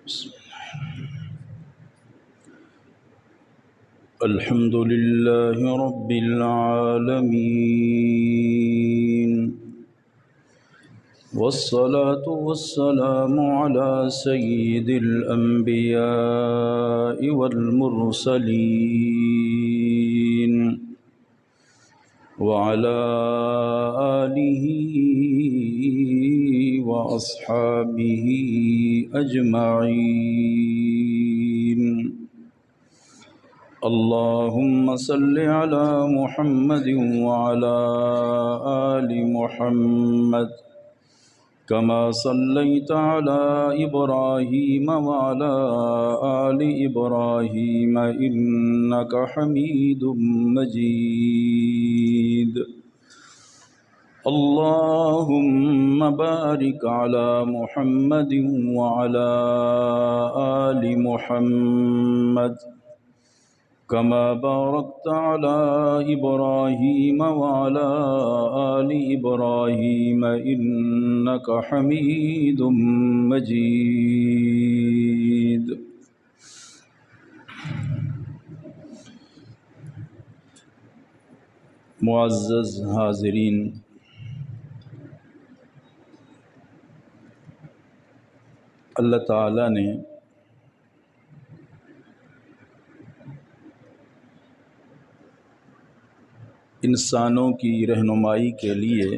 بسم الحمد لله رب العالمين، والصلاة والسلام على سيد الأنبياء والمرسلين وعلى آله وأصحابه أجمعين. اللهم صل على محمد وعلى آل محمد كما صليت على إبراهيم وعلى آل إبراهيم إنك حميد مجيد. اللهم بارك على محمد وعلى آل محمد كما باركت على إبراهيم وعلى آل إبراهيم إنك حميد مجيد. معزز حاضرین، اللہ تعالیٰ نے انسانوں کی رہنمائی کے لیے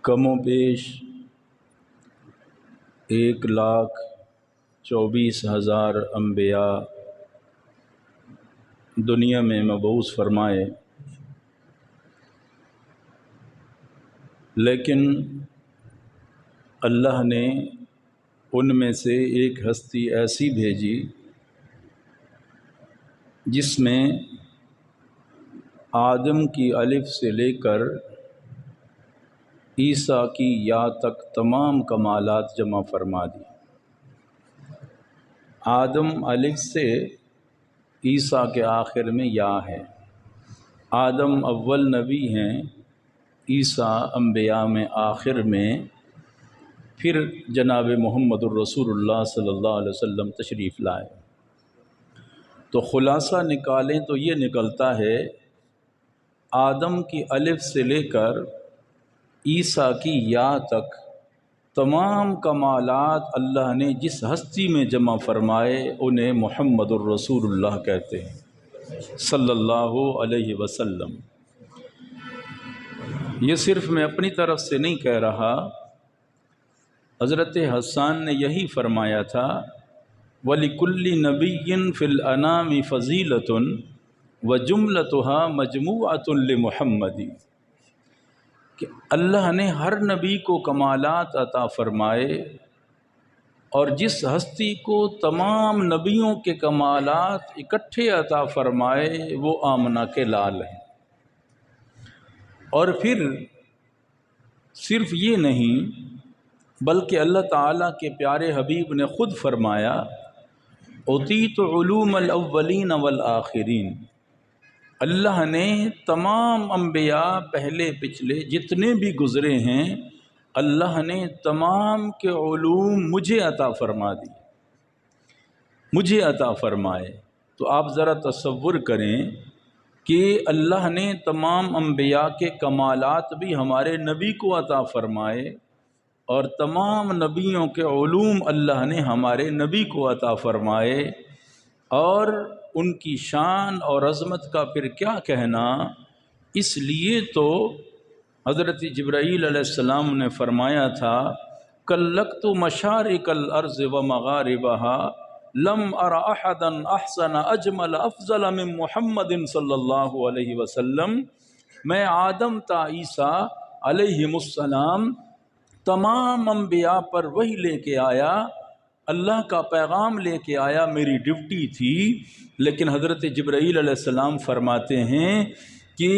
کم و بیش 1,24,000 انبیاء دنیا میں مبعوث فرمائے، لیکن اللہ نے ان میں سے ایک ہستی ایسی بھیجی جس میں آدم کی الف سے لے کر عیسیٰ کی یا تک تمام کمالات جمع فرما دی. آدم الف سے عیسیٰ کے آخر میں یا ہے. آدم اول نبی ہیں، عیسیٰ انبیاء میں آخر میں، پھر جناب محمد الرسول اللہ صلی اللہ علیہ وسلم تشریف لائے. تو خلاصہ نکالیں تو یہ نکلتا ہے آدم کی الف سے لے کر عیسیٰ کی یا تک تمام کمالات اللہ نے جس ہستی میں جمع فرمائے انہیں محمد الرسول اللہ کہتے ہیں صلی اللہ علیہ وسلم. یہ صرف میں اپنی طرف سے نہیں کہہ رہا، حضرت حسان نے یہی فرمایا تھا، وَلِكُلِّ نَبِيٍّ فِي الْأَنَامِ فَضِيلَةٌ وَجُمْلَتُهَا مَجْمُوعَةٌ لِمُحَمَّدٍ، کہ اللہ نے ہر نبی کو کمالات عطا فرمائے اور جس ہستی کو تمام نبیوں کے کمالات اکٹھے عطا فرمائے وہ آمنہ کے لال ہیں. اور پھر صرف یہ نہیں بلکہ اللہ تعالیٰ کے پیارے حبیب نے خود فرمایا، اُوتِیتُ عُلُومَ الْأَوَّلِينَ وَالْآخِرِينَ. اللہ نے تمام انبیاء پہلے پچھلے جتنے بھی گزرے ہیں اللہ نے تمام کے علوم مجھے عطا فرما دی، مجھے عطا فرمائے. تو آپ ذرا تصور کریں کہ اللہ نے تمام انبیاء کے کمالات بھی ہمارے نبی کو عطا فرمائے اور تمام نبیوں کے علوم اللہ نے ہمارے نبی کو عطا فرمائے، اور ان کی شان اور عظمت کا پھر کیا کہنا. اس لیے تو حضرت جبرائیل علیہ السلام نے فرمایا تھا، کلکت مشارق الارض ومغاربها لم ار احدا احسن اجمل افضل من محمد صلی اللہ علیہ وسلم. میں آدم تا عیسیٰ علیہم السلام تمام انبیاء پر وہی لے کے آیا، اللہ کا پیغام لے کے آیا، میری ڈیوٹی تھی. لیکن حضرت جبرائیل علیہ السلام فرماتے ہیں کہ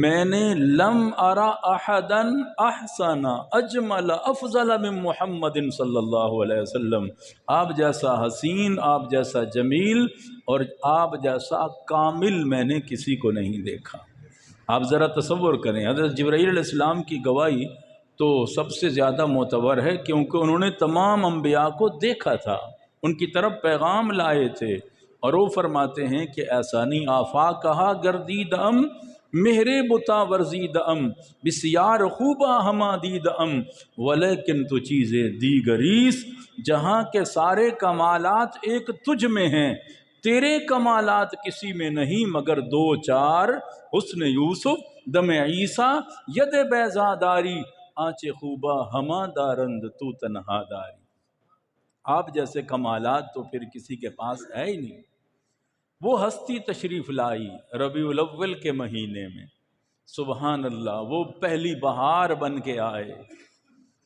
میں نے لم ارا احدا احسن اجمل افضل من محمد صلی اللہ علیہ وسلم. آپ جیسا حسین، آپ جیسا جمیل اور آپ جیسا کامل میں نے کسی کو نہیں دیکھا. آپ ذرا تصور کریں، حضرت جبرائیل علیہ السلام کی گواہی تو سب سے زیادہ معتبر ہے، کیونکہ انہوں نے تمام انبیاء کو دیکھا تھا، ان کی طرف پیغام لائے تھے، اور وہ فرماتے ہیں کہ ایسا نہیں آفاق کہا گردید ام مہرے بتا ورزید ام بسیار خوبا ہما دید ام ولیکن تو چیزیں دیگریس، جہاں کے سارے کمالات ایک تجھ میں ہیں، تیرے کمالات کسی میں نہیں مگر دو چار، حسن یوسف دم عیسیٰ ید بیضا داری آنچ خوبا ہما دارند تو تنہا داری۔ آپ جیسے کمالات تو پھر کسی کے پاس ہے ہی نہیں۔ وہ ہستی تشریف لائی ربیع الاول کے مہینے میں، سبحان اللہ، وہ پہلی بہار بن کے آئے،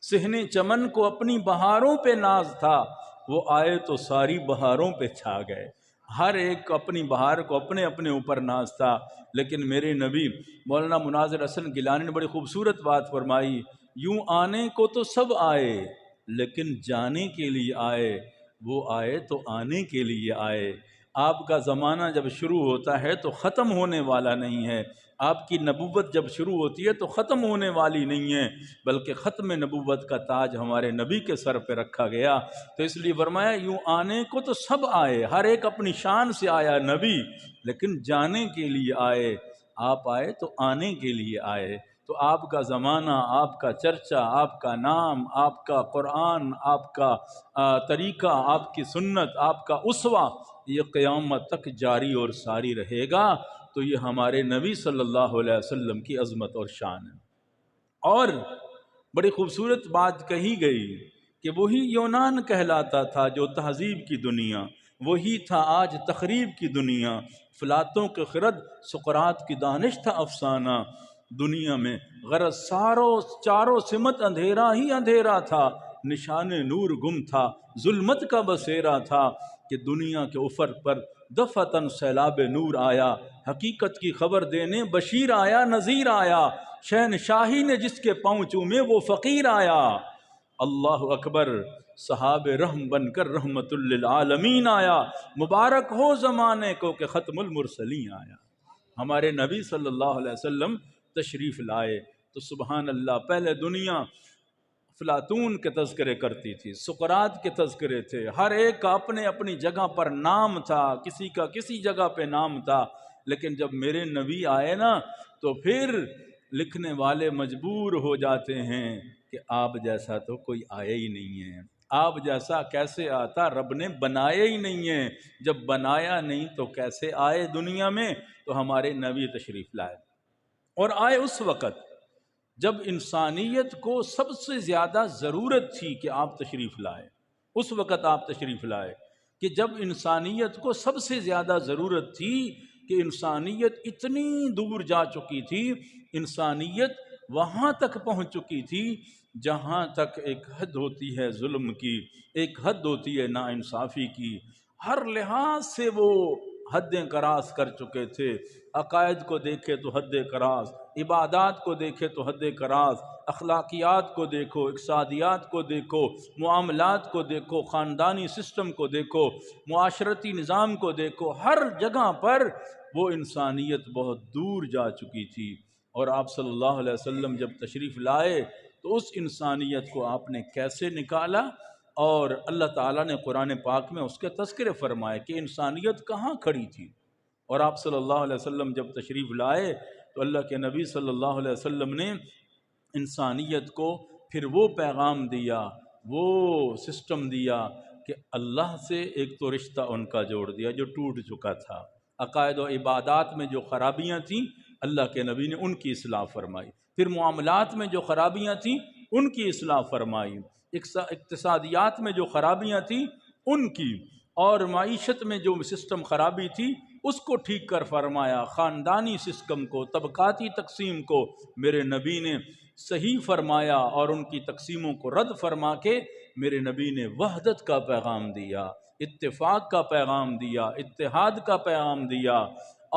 صحن چمن کو اپنی بہاروں پہ ناز تھا، وہ آئے تو ساری بہاروں پہ چھا گئے، ہر ایک کو اپنی بہار کو اپنے اپنے اوپر ناز تھا۔ لیکن میرے نبی مولانا مناظر حسن گیلانی نے بڑی خوبصورت بات فرمائی، یوں آنے کو تو سب آئے لیکن جانے کے لیے آئے، وہ آئے تو آنے کے لیے آئے۔ آپ کا زمانہ جب شروع ہوتا ہے تو ختم ہونے والا نہیں ہے، آپ کی نبوت جب شروع ہوتی ہے تو ختم ہونے والی نہیں ہے، بلکہ ختم نبوت کا تاج ہمارے نبی کے سر پہ رکھا گیا۔ تو اس لیے فرمایا یوں آنے کو تو سب آئے، ہر ایک اپنی شان سے آیا نبی، لیکن جانے کے لیے آئے، آپ آئے تو آنے کے لیے آئے۔ تو آپ کا زمانہ، آپ کا چرچا، آپ کا نام، آپ کا قرآن، آپ کا طریقہ، آپ کی سنت، آپ کا اسوہ، یہ قیامت تک جاری اور ساری رہے گا۔ تو یہ ہمارے نبی صلی اللہ علیہ وسلم کی عظمت اور شان ہے۔ اور بڑی خوبصورت بات کہی گئی کہ وہی یونان کہلاتا تھا جو تہذیب کی دنیا، وہی تھا آج تخریب کی دنیا، افلاطوں کے خرد سقراط کی دانش تھا افسانہ، دنیا میں غرض چاروں سمت اندھیرا ہی اندھیرا تھا، نشان نور گم تھا، ظلمت کا بسیرا تھا، کہ دنیا کے افق پر دفعتاً سیلاب نور آیا، حقیقت کی خبر دینے بشیر آیا، نذیر آیا، شہنشاہی نے جس کے پاؤں چومے وہ فقیر آیا، اللہ اکبر، صحاب رحم بن کر رحمت للعالمین آیا، مبارک ہو زمانے کو کہ ختم المرسلین آیا۔ ہمارے نبی صلی اللہ علیہ وسلم تشریف لائے تو سبحان اللہ، پہلے دنیا افلاطون کے تذکرے کرتی تھی، سقراط کے تذکرے تھے، ہر ایک کا اپنے اپنی جگہ پر نام تھا، کسی کا کسی جگہ پہ نام تھا، لیکن جب میرے نبی آئے نا تو پھر لکھنے والے مجبور ہو جاتے ہیں کہ آپ جیسا تو کوئی آیا ہی نہیں ہے، آپ جیسا کیسے آتا، رب نے بنایا ہی نہیں ہے، جب بنایا نہیں تو کیسے آئے دنیا میں؟ تو ہمارے نبی تشریف لائے، اور آئے اس وقت جب انسانیت کو سب سے زیادہ ضرورت تھی کہ آپ تشریف لائے، اس وقت آپ تشریف لائے کہ جب انسانیت کو سب سے زیادہ ضرورت تھی، کہ انسانیت اتنی دور جا چکی تھی، انسانیت وہاں تک پہنچ چکی تھی جہاں تک ایک حد ہوتی ہے ظلم کی، ایک حد ہوتی ہے ناانصافی کی، ہر لحاظ سے وہ حدیں کراس کر چکے تھے، عقائد کو دیکھے تو حد کراس، عبادات کو دیکھے تو حد کراس، اخلاقیات کو دیکھو، اقتصادیات کو دیکھو، معاملات کو دیکھو، خاندانی سسٹم کو دیکھو، معاشرتی نظام کو دیکھو، ہر جگہ پر وہ انسانیت بہت دور جا چکی تھی۔ اور آپ صلی اللہ علیہ وسلم جب تشریف لائے تو اس انسانیت کو آپ نے کیسے نکالا، اور اللہ تعالیٰ نے قرآن پاک میں اس کے تذکرے فرمائے کہ انسانیت کہاں کھڑی تھی۔ اور آپ صلی اللہ علیہ وسلم جب تشریف لائے تو اللہ کے نبی صلی اللہ علیہ وسلم نے انسانیت کو پھر وہ پیغام دیا، وہ سسٹم دیا کہ اللہ سے ایک تو رشتہ ان کا جوڑ دیا جو ٹوٹ چکا تھا، عقائد و عبادات میں جو خرابیاں تھیں اللہ کے نبی نے ان کی اصلاح فرمائی، پھر معاملات میں جو خرابیاں تھیں ان کی اصلاح فرمائی، اقتصادیات میں جو خرابیاں تھیں ان کی، اور معیشت میں جو سسٹم خرابی تھی اس کو ٹھیک کر فرمایا، خاندانی سسٹم کو، طبقاتی تقسیم کو میرے نبی نے صحیح فرمایا، اور ان کی تقسیموں کو رد فرما کے میرے نبی نے وحدت کا پیغام دیا، اتفاق کا پیغام دیا، اتحاد کا پیغام دیا،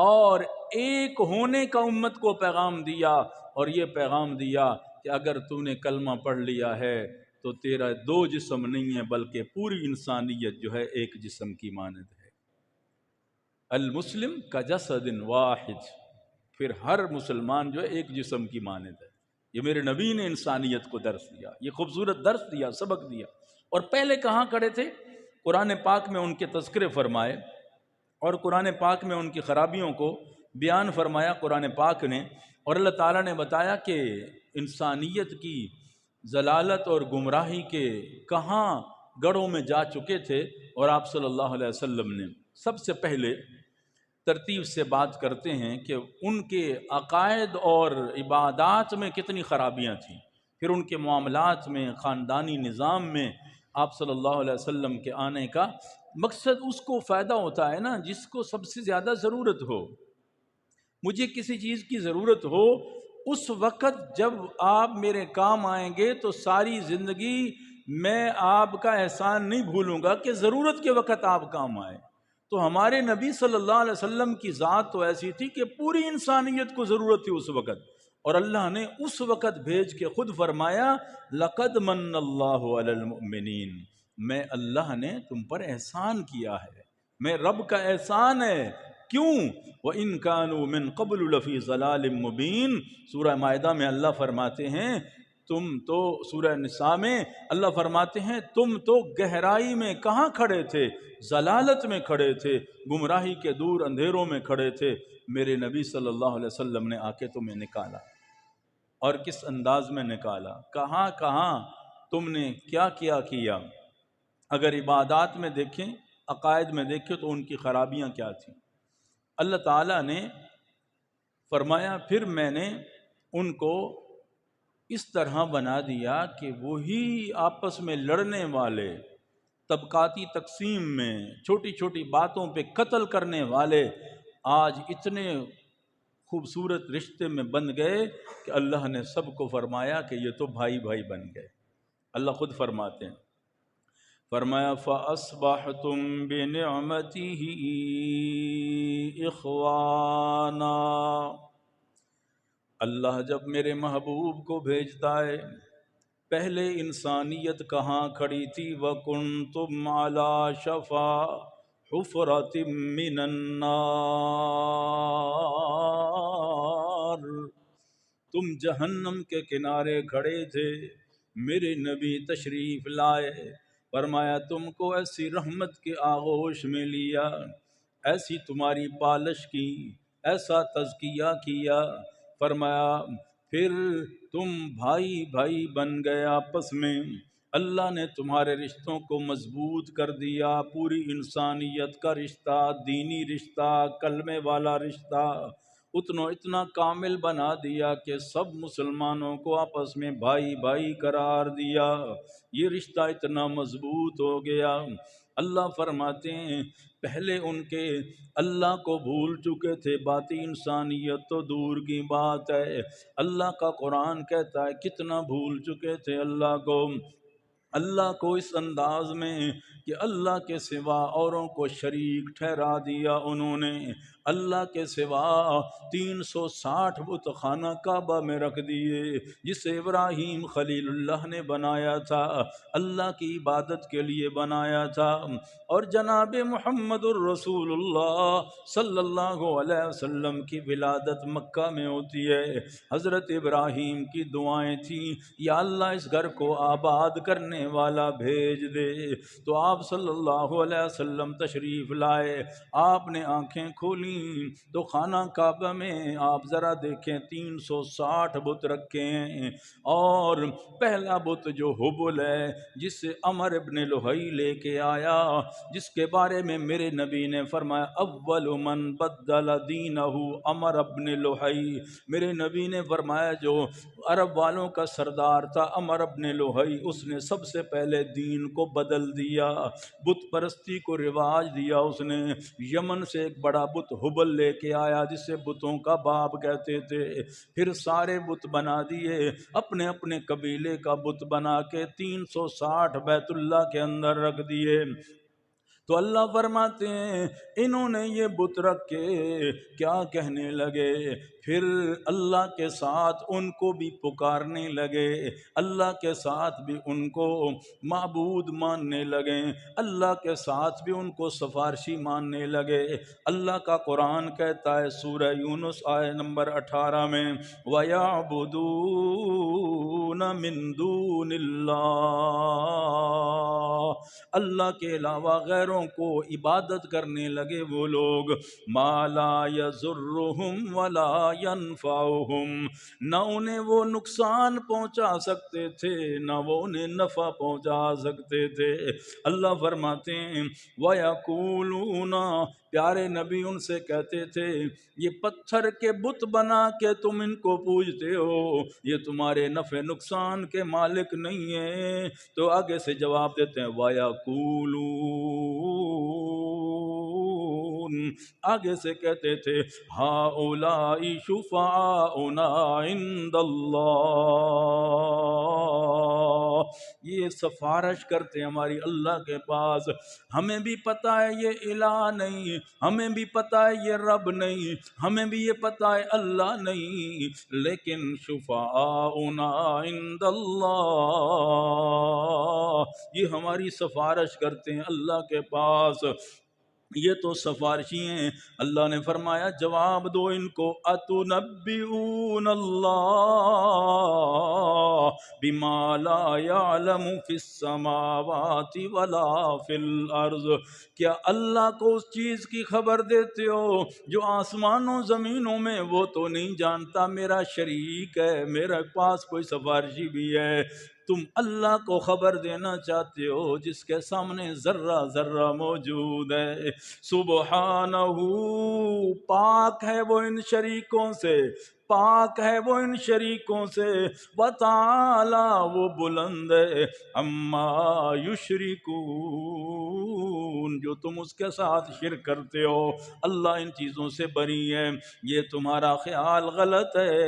اور ایک ہونے کا امت کو پیغام دیا، اور یہ پیغام دیا کہ اگر تو نے کلمہ پڑھ لیا ہے تو تیرا دو جسم نہیں ہے بلکہ پوری انسانیت جو ہے ایک جسم کی مانند ہے، المسلم کجسد واحد، پھر ہر مسلمان جو ہے ایک جسم کی مانند ہے۔ یہ میرے نبی نے انسانیت کو درس دیا، یہ خوبصورت درس دیا، سبق دیا۔ اور پہلے کہاں کھڑے تھے؟ قرآن پاک میں ان کے تذکرے فرمائے اور قرآن پاک میں ان کی خرابیوں کو بیان فرمایا قرآن پاک نے، اور اللہ تعالیٰ نے بتایا کہ انسانیت کی ضلالت اور گمراہی کے کہاں گڑھوں میں جا چکے تھے، اور آپ صلی اللہ علیہ وسلم نے سب سے پہلے ترتیب سے بات کرتے ہیں کہ ان کے عقائد اور عبادات میں کتنی خرابیاں تھیں، پھر ان کے معاملات میں، خاندانی نظام میں آپ صلی اللہ علیہ وسلم کے آنے کا مقصد اس کو فائدہ ہوتا ہے نا جس کو سب سے زیادہ ضرورت ہو۔ مجھے کسی چیز کی ضرورت ہو، اس وقت جب آپ میرے کام آئیں گے تو ساری زندگی میں آپ کا احسان نہیں بھولوں گا کہ ضرورت کے وقت آپ کام آئے۔ تو ہمارے نبی صلی اللہ علیہ وسلم کی ذات تو ایسی تھی کہ پوری انسانیت کو ضرورت تھی اس وقت، اور اللہ نے اس وقت بھیج کے خود فرمایا لقد من اللہ علی المؤمنین، میں اللہ نے تم پر احسان کیا ہے، میں رب کا احسان ہے۔ کیوں؟ وَإِن كَانُوا مِن قَبْلُ لَفِي ضَلَالٍ مُبِينٍ، سورہ مائدہ میں اللہ فرماتے ہیں تم تو، سورہ نساء میں اللہ فرماتے ہیں تم تو گہرائی میں کہاں کھڑے تھے؟ ضلالت میں کھڑے تھے، گمراہی کے دور اندھیروں میں کھڑے تھے، میرے نبی صلی اللہ علیہ وسلم نے آ کے تمہیں نکالا۔ اور کس انداز میں نکالا، کہاں کہاں تم نے کیا کیا کیا۔ اگر عبادات میں دیکھیں، عقائد میں دیکھیں تو ان کی خرابیاں کیا تھیں۔ اللہ تعالیٰ نے فرمایا پھر میں نے ان کو اس طرح بنا دیا کہ وہی آپس میں لڑنے والے، طبقاتی تقسیم میں چھوٹی چھوٹی باتوں پہ قتل کرنے والے، آج اتنے خوبصورت رشتے میں بن گئے کہ اللہ نے سب کو فرمایا کہ یہ تو بھائی بھائی بن گئے۔ اللہ خود فرماتے ہیں، فرمایا فَأَصْبَحْتُمْ بِنِعْمَتِهِ إِخْوَانًا۔ اللہ جب میرے محبوب کو بھیجتا ہے، پہلے انسانیت کہاں کھڑی تھی؟ وَكُنْتُمْ عَلَى شَفَا حُفْرَةٍ مِّنَ النَّارِ، تم جہنم کے کنارے کھڑے تھے، میرے نبی تشریف لائے، فرمایا تم کو ایسی رحمت کے آغوش میں لیا، ایسی تمہاری پالش کی، ایسا تزکیہ کیا، فرمایا پھر تم بھائی بھائی بن گئے آپس میں، اللہ نے تمہارے رشتوں کو مضبوط کر دیا، پوری انسانیت کا رشتہ، دینی رشتہ، کلمے والا رشتہ اتنا کامل بنا دیا کہ سب مسلمانوں کو آپس میں بھائی بھائی قرار دیا، یہ رشتہ اتنا مضبوط ہو گیا۔ اللہ فرماتے ہیں پہلے ان کے اللہ کو بھول چکے تھے، باقی انسانیت تو دور کی بات ہے، اللہ کا قرآن کہتا ہے کتنا بھول چکے تھے اللہ کو اس انداز میں کہ اللہ کے سوا اوروں کو شریک ٹھہرا دیا انہوں نے، اللہ کے سوا 360 بت خانہ کعبہ میں رکھ دیے جسے ابراہیم خلیل اللہ نے بنایا تھا، اللہ کی عبادت کے لیے بنایا تھا، اور جناب محمد الرسول اللہ صلی اللہ علیہ وسلم کی ولادت مکہ میں ہوتی ہے۔ حضرت ابراہیم کی دعائیں تھیں یا اللہ اس گھر کو آباد کرنے والا بھیج دے، تو آپ صلی اللہ علیہ وسلم تشریف لائے، آپ نے آنکھیں کھولیں تو خانہ کعبہ میں آپ ذرا دیکھیں 360 بت رکھے ہیں، اور پہلا بت جو حبل ہے جسے عمر ابن لہی لے کے آیا، جس کے بارے میں میرے نبی نے فرمایا اول من بدل دینہ عمر ابن لہی، میرے نبی نے فرمایا جو عرب والوں کا سردار تھا عمر ابن لہی، اس نے سب سے پہلے دین کو بدل دیا، بت پرستی کو رواج دیا، اس نے یمن سے ایک بڑا بت حبل لے کے آیا جسے بتوں کا باپ کہتے تھے، پھر سارے بت بنا دیے، اپنے اپنے قبیلے کا بت بنا کے 360 بیت اللہ کے اندر رکھ دیے، تو اللہ فرماتے ہیں انہوں نے یہ بت رکھ کے کیا کہنے لگے، پھر اللہ کے ساتھ ان کو بھی پکارنے لگے، اللہ کے ساتھ بھی ان کو معبود ماننے لگے، اللہ کے ساتھ بھی ان کو سفارشی ماننے لگے۔ اللہ کا قرآن کہتا ہے سورہ یونس آیت نمبر 18 میں وَيَعْبُدُونَ مِن دُونِ اللَّهِ، اللہ کے علاوہ غیروں کو عبادت کرنے لگے وہ لوگ، ما لا یضرہم ولا ینفعہم، نہ انہیں وہ نقصان پہنچا سکتے تھے نہ وہ انہیں نفع پہنچا سکتے تھے۔ اللہ فرماتے ہیں وَيَقُولُونَ، پیارے نبی ان سے کہتے تھے یہ پتھر کے بت بنا کے تم ان کو پوجتے ہو، یہ تمہارے نفع نقصان کے مالک نہیں ہیں۔ تو آگے سے جواب دیتے ہیں وَيَقُولُونَ، آگے سے کہتے تھے هَؤُلَاءِ شُفَعَاؤُنَا عِندَ اللَّهِ، یہ سفارش کرتے ہیں ہماری اللہ کے پاس، ہمیں بھی پتہ ہے یہ الہ نہیں، ہمیں بھی پتہ ہے یہ رب نہیں، ہمیں بھی یہ پتہ ہے اللہ نہیں، لیکن شفعاؤنا عند اللہ، یہ ہماری سفارش کرتے ہیں اللہ کے پاس، یہ تو سفارشی ہیں۔ اللہ نے فرمایا جواب دو ان کو اتنبئون اللہ بما لا يعلم فی السماوات ولا فی الارض، کیا اللہ کو اس چیز کی خبر دیتے ہو جو آسمانوں زمینوں میں وہ تو نہیں جانتا، میرا شریک ہے، میرے پاس کوئی سفارشی بھی ہے، تم اللہ کو خبر دینا چاہتے ہو جس کے سامنے ذرہ ذرہ موجود ہے۔ سبحانہ، پاک ہے وہ ان شریکوں سے، پاک ہے وہ ان شریکوں سے، وتعالی وہ بلند ہے، اما یشرکون جو تم اس کے ساتھ شرک کرتے ہو، اللہ ان چیزوں سے بری ہے۔ یہ تمہارا خیال غلط ہے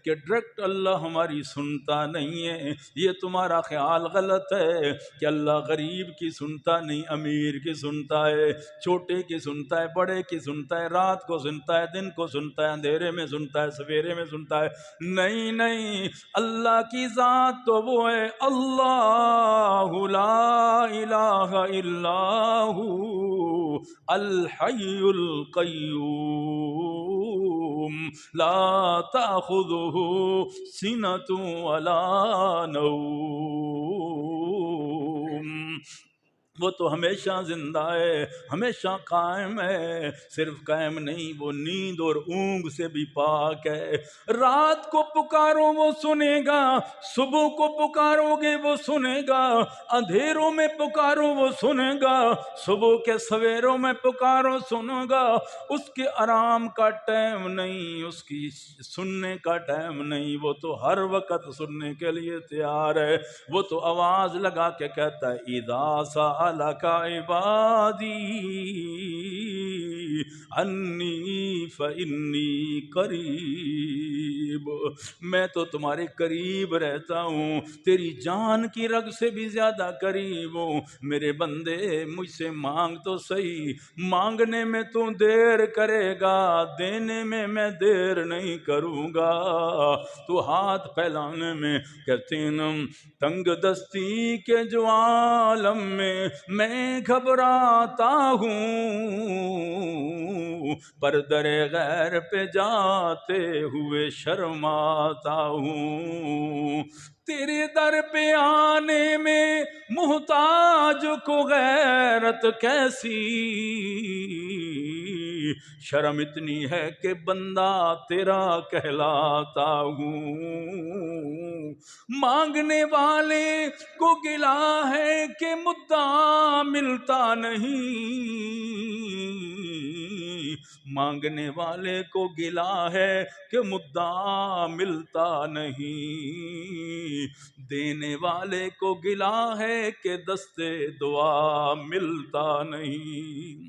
کہ ڈائریکٹ اللہ ہماری سنتا نہیں ہے، یہ تمہارا خیال غلط ہے کہ اللہ غریب کی سنتا نہیں، امیر کی سنتا ہے، چھوٹے کی سنتا ہے، بڑے کی سنتا ہے، رات کو سنتا ہے، دن کو سنتا ہے، اندھیرے میں سنتا ہے، سویرے میں سنتا ہے، نہیں نہیں، اللہ کی ذات تو وہ ہے اللہ لا الہ الا ہو الحی القیوم لا تأخذہ سنۃ ولا نوم، وہ تو ہمیشہ زندہ ہے، ہمیشہ قائم ہے، صرف قائم نہیں وہ نیند اور اونگ سے بھی پاک ہے، رات کو پکارو وہ سنے گا، صبح کو پکارو گے وہ سنے گا، اندھیروں میں پکارو وہ سنے گا، صبح کے سویروں میں پکارو سنو گا، اس کے آرام کا ٹائم نہیں، اس کی سننے کا ٹائم نہیں، وہ تو ہر وقت سننے کے لیے تیار ہے، وہ تو آواز لگا کے کہتا ہے اذا سألک عبادی انی فانی قریب، میں تو تمہارے قریب رہتا ہوں، تیری جان کی رگ سے بھی زیادہ قریب ہوں، میرے بندے مجھ سے مانگ تو صحیح، مانگنے میں تو دیر کرے گا، دینے میں میں دیر نہیں کروں گا، تو ہاتھ پھیلانے میں کہتے ہیں تنگ دستی کے جو عالم میں گھبراتا ہوں، پر در غیر پہ جاتے ہوئے شرماتا ہوں، تیرے در پہ آنے میں محتاج کو غیرت کیسی، شرم اتنی ہے کہ بندہ تیرا کہلاتا ہوں، مانگنے والے کو گلا ہے کہ مدعا ملتا نہیں، مانگنے والے کو گلا ہے کہ مدعا ملتا نہیں، دینے والے کو گلا ہے کہ دستے دعا ملتا نہیں۔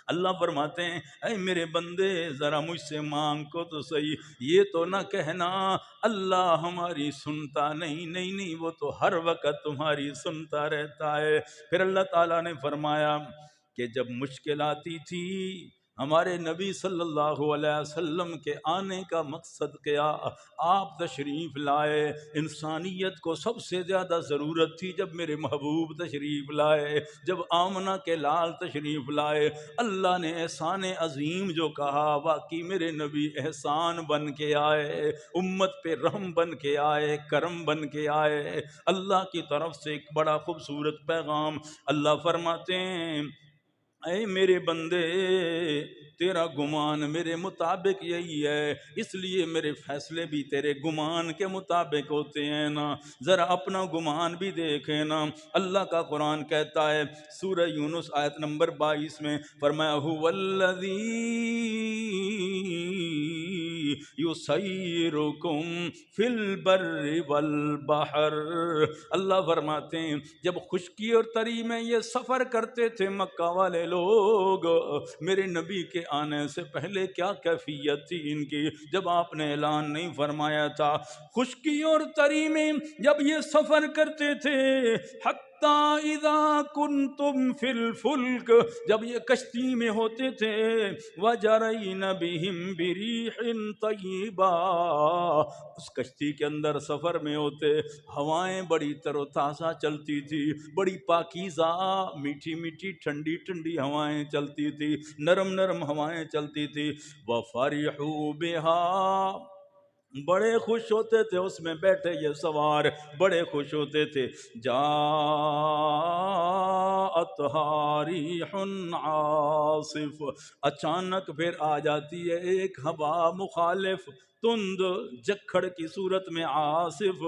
اللہ فرماتے ہیں اے میرے بندے ذرا مجھ سے مانگ کو تو صحیح، یہ تو نہ کہنا اللہ ہماری سنتا نہیں، نہیں نہیں، وہ تو ہر وقت تمہاری سنتا رہتا ہے۔ پھر اللہ تعالیٰ نے فرمایا کہ جب مشکل آتی تھی ہمارے نبی صلی اللہ علیہ وسلم کے آنے کا مقصد کیا؟ آپ تشریف لائے، انسانیت کو سب سے زیادہ ضرورت تھی جب میرے محبوب تشریف لائے، جب آمنہ کے لال تشریف لائے، اللہ نے احسان عظیم جو کہا، واقعی میرے نبی احسان بن کے آئے، امت پہ رحم بن کے آئے، کرم بن کے آئے، اللہ کی طرف سے ایک بڑا خوبصورت پیغام۔ اللہ فرماتے ہیں اے میرے بندے، تیرا گمان میرے مطابق یہی ہے، اس لیے میرے فیصلے بھی تیرے گمان کے مطابق ہوتے ہیں نا، ذرا اپنا گمان بھی دیکھیں نا۔ اللہ کا قرآن کہتا ہے سورہ یونس آیت نمبر 22 میں، فرمایا هو الذی یسیرکم فی البر والبحر۔ اللہ فرماتے ہیں جب خشکی اور تری میں یہ سفر کرتے تھے مکہ والے لوگ، میرے نبی کے آنے سے پہلے کیا کیفیت تھی ان کی، جب آپ نے اعلان نہیں فرمایا تھا، خشکی اور تری میں جب یہ سفر کرتے تھے، حتی اذا کنتم فی الفلک، جب یہ کشتی میں ہوتے تھے، وجرین بہم بریح طیبہ، اس کشتی کے اندر سفر میں ہوتے، ہوائیں بڑی تر و تازہ چلتی تھی، بڑی پاکیزہ میٹھی میٹھی ٹھنڈی ٹھنڈی ہوائیں چلتی تھی، نرم نرم ہوائیں چلتی تھی، وَفَرِحُوا بِهَا، بڑے خوش ہوتے تھے اس میں بیٹھے یہ سوار، بڑے خوش ہوتے تھے، جاءتها ریح عاصف، اچانک پھر آ جاتی ہے ایک ہوا مخالف، تند جکھڑ کی صورت میں عاصف،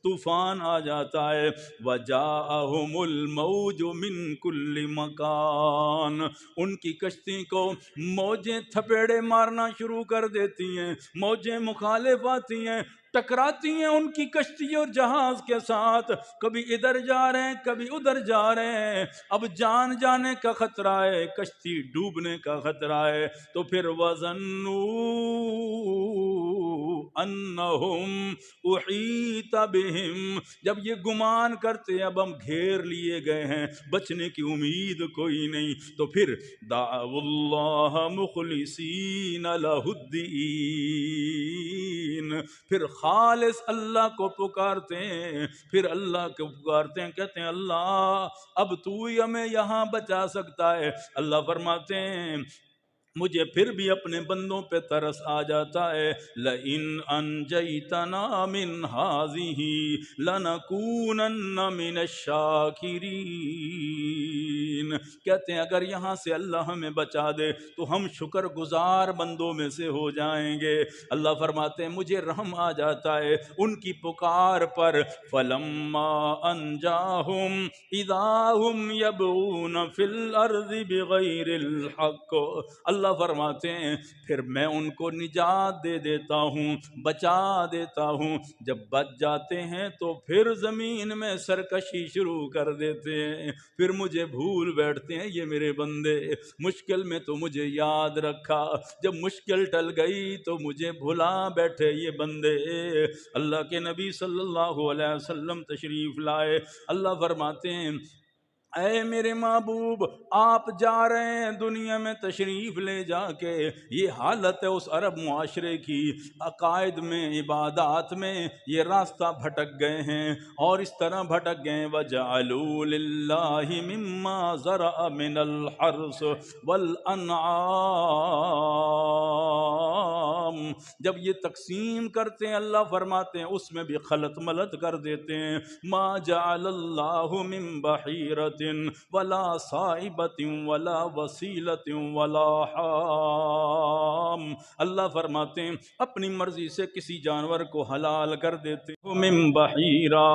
طوفان آ جاتا ہے، وجاءہم الموج من کل مکان، ان کی کشتی کو موجیں تھپیڑے مارنا شروع کر دیتی ہیں، موجیں مخالف آتی ہیں، ٹکراتی ہیں ان کی کشتی اور جہاز کے ساتھ، کبھی ادھر جا رہے ہیں کبھی ادھر جا رہے ہیں، اب جان جانے کا خطرہ ہے، کشتی ڈوبنے کا خطرہ ہے، تو پھر وَظَنُّوا أَنَّهُمْ أُحِيطَ بِهِمْ، جب یہ گمان کرتے اب ہم گھیر لیے گئے ہیں، بچنے کی امید کوئی نہیں، تو پھر دعوا اللہ مخلصین لہ الدین، پھر خالص اللہ کو پکارتے ہیں، پھر اللہ کو پکارتے ہیں، کہتے ہیں اللہ اب تو ہی ہمیں یہاں بچا سکتا ہے۔ اللہ فرماتے ہیں مجھے پھر بھی اپنے بندوں پہ ترس آ جاتا ہے، لَإِنْ أَنْجَيْتَنَا مِنْ هَٰذِهِ لَنَكُونَنَّ مِنَ الشَّاكِرِينَ، کہتے ہیں اگر یہاں سے اللہ ہمیں بچا دے تو ہم شکر گزار بندوں میں سے ہو جائیں گے۔ اللہ فرماتے ہیں مجھے رحم آ جاتا ہے ان کی پکار پر، فَلَمَّا أَنْجَاهُمْ إِذَا هُمْ يَبْغُونَ فِي الْأَرْضِ بِغَيْرِ الْحَقِّ، اللہ فرماتے ہیں پھر میں ان کو نجات دے دیتا ہوں، بچا دیتا ہوں، جب بچ جاتے ہیں تو پھر زمین میں سرکشی شروع کر دیتے ہیں، پھر مجھے بھول بیٹھتے ہیں یہ میرے بندے، مشکل میں تو مجھے یاد رکھا، جب مشکل ٹل گئی تو مجھے بھلا بیٹھے یہ بندے۔ اللہ کے نبی صلی اللہ علیہ وسلم تشریف لائے، اللہ فرماتے ہیں اے میرے محبوب آپ جا رہے ہیں دنیا میں تشریف لے جا کے، یہ حالت ہے اس عرب معاشرے کی، عقائد میں عبادات میں یہ راستہ بھٹک گئے ہیں، اور اس طرح بھٹک گئے وَجَعَلُوا لِلَّهِ مِمَّا زَرَعَ مِنَ الْحَرْثِ وَالْأَنْعَامِ، جب یہ تقسیم کرتے ہیں اللہ فرماتے ہیں اس میں بھی خلط ملط کر دیتے ہیں، مَا جَعَلَ اللَّهُ مِن بَحِيرَةٍ ولا صائبۃ ولا وسیلۃ ولا حام، اللہ فرماتے ہیں اپنی مرضی سے کسی جانور کو حلال کر دیتے، من بحیرہ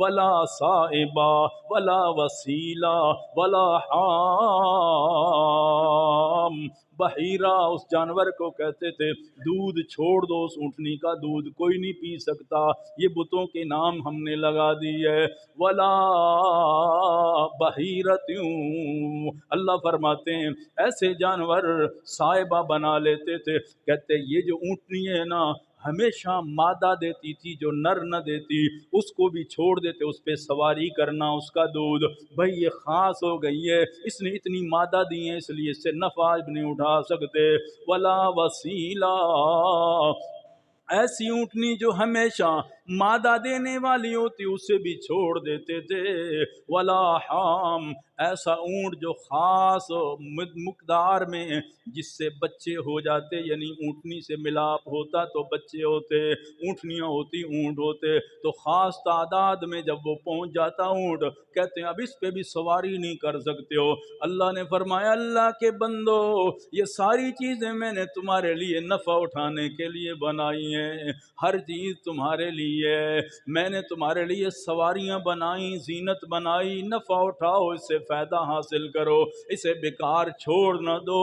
ولا صائبہ ولا وسیلہ ولا حام، بحیرہ اس جانور کو کہتے تھے دودھ چھوڑ دو، اس اونٹنی کا دودھ کوئی نہیں پی سکتا، یہ بتوں کے نام ہم نے لگا دی ہے، ولا بحیرتیوں، اللہ فرماتے ہیں ایسے جانور صائبہ بنا لیتے تھے، کہتے یہ جو اونٹنی ہے نا ہمیشہ مادہ دیتی تھی جو نر نہ دیتی، اس کو بھی چھوڑ دیتے، اس پہ سواری کرنا، اس کا دودھ، بھئی یہ خاص ہو گئی ہے، اس نے اتنی مادہ دی ہیں اس لیے اس سے نفع بھی نہیں اٹھا سکتے۔ ولا وسیلہ، ایسی اونٹنی جو ہمیشہ مادہ دینے والی ہوتی اسے بھی چھوڑ دیتے تھے۔ ولا حام، ایسا اونٹ جو خاص مقدار میں جس سے بچے ہو جاتے، یعنی اونٹنی سے ملاپ ہوتا تو بچے ہوتے، اونٹنیاں ہوتی اونٹ ہوتے، تو خاص تعداد میں جب وہ پہنچ جاتا اونٹ، کہتے ہیں اب اس پہ بھی سواری نہیں کر سکتے ہو۔ اللہ نے فرمایا اللہ کے بندو، یہ ساری چیزیں میں نے تمہارے لیے نفع اٹھانے کے لیے بنائی ہیں، ہر چیز تمہارے لیے، میں نے تمہارے لیے سواریاں بنائی، زینت بنائی، نفع اٹھاؤ، اس سے فائدہ حاصل کرو، اسے بیکار چھوڑ نہ دو۔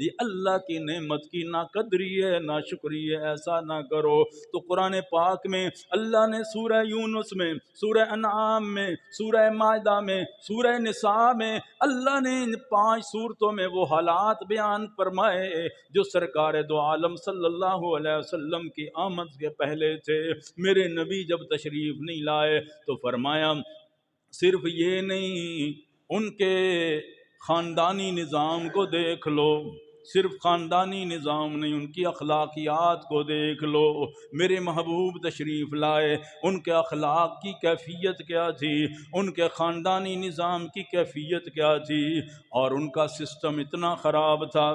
یہ اللہ کی نعمت کی نہ قدری ہے نہ شکری ہے، ایسا نہ کرو۔ تو قرآن پاک میں اللہ نے سورہ یونس میں، سورہ انعام میں، سورہ مائدہ میں، سورہ نساء میں، اللہ نے ان 5 سورتوں میں وہ حالات بیان فرمائے جو سرکار دو عالم صلی اللہ علیہ وسلم کی آمد کے پہلے تھے۔ میرے نبی جب تشریف نہیں لائے تو فرمایا صرف یہ نہیں، ان کے خاندانی نظام کو دیکھ لو، صرف خاندانی نظام نہیں، ان کی اخلاقیات کو دیکھ لو۔ میرے محبوب تشریف لائے، ان کے اخلاق کی کیفیت کیا تھی، ان کے خاندانی نظام کی کیفیت کیا تھی، اور ان کا سسٹم اتنا خراب تھا۔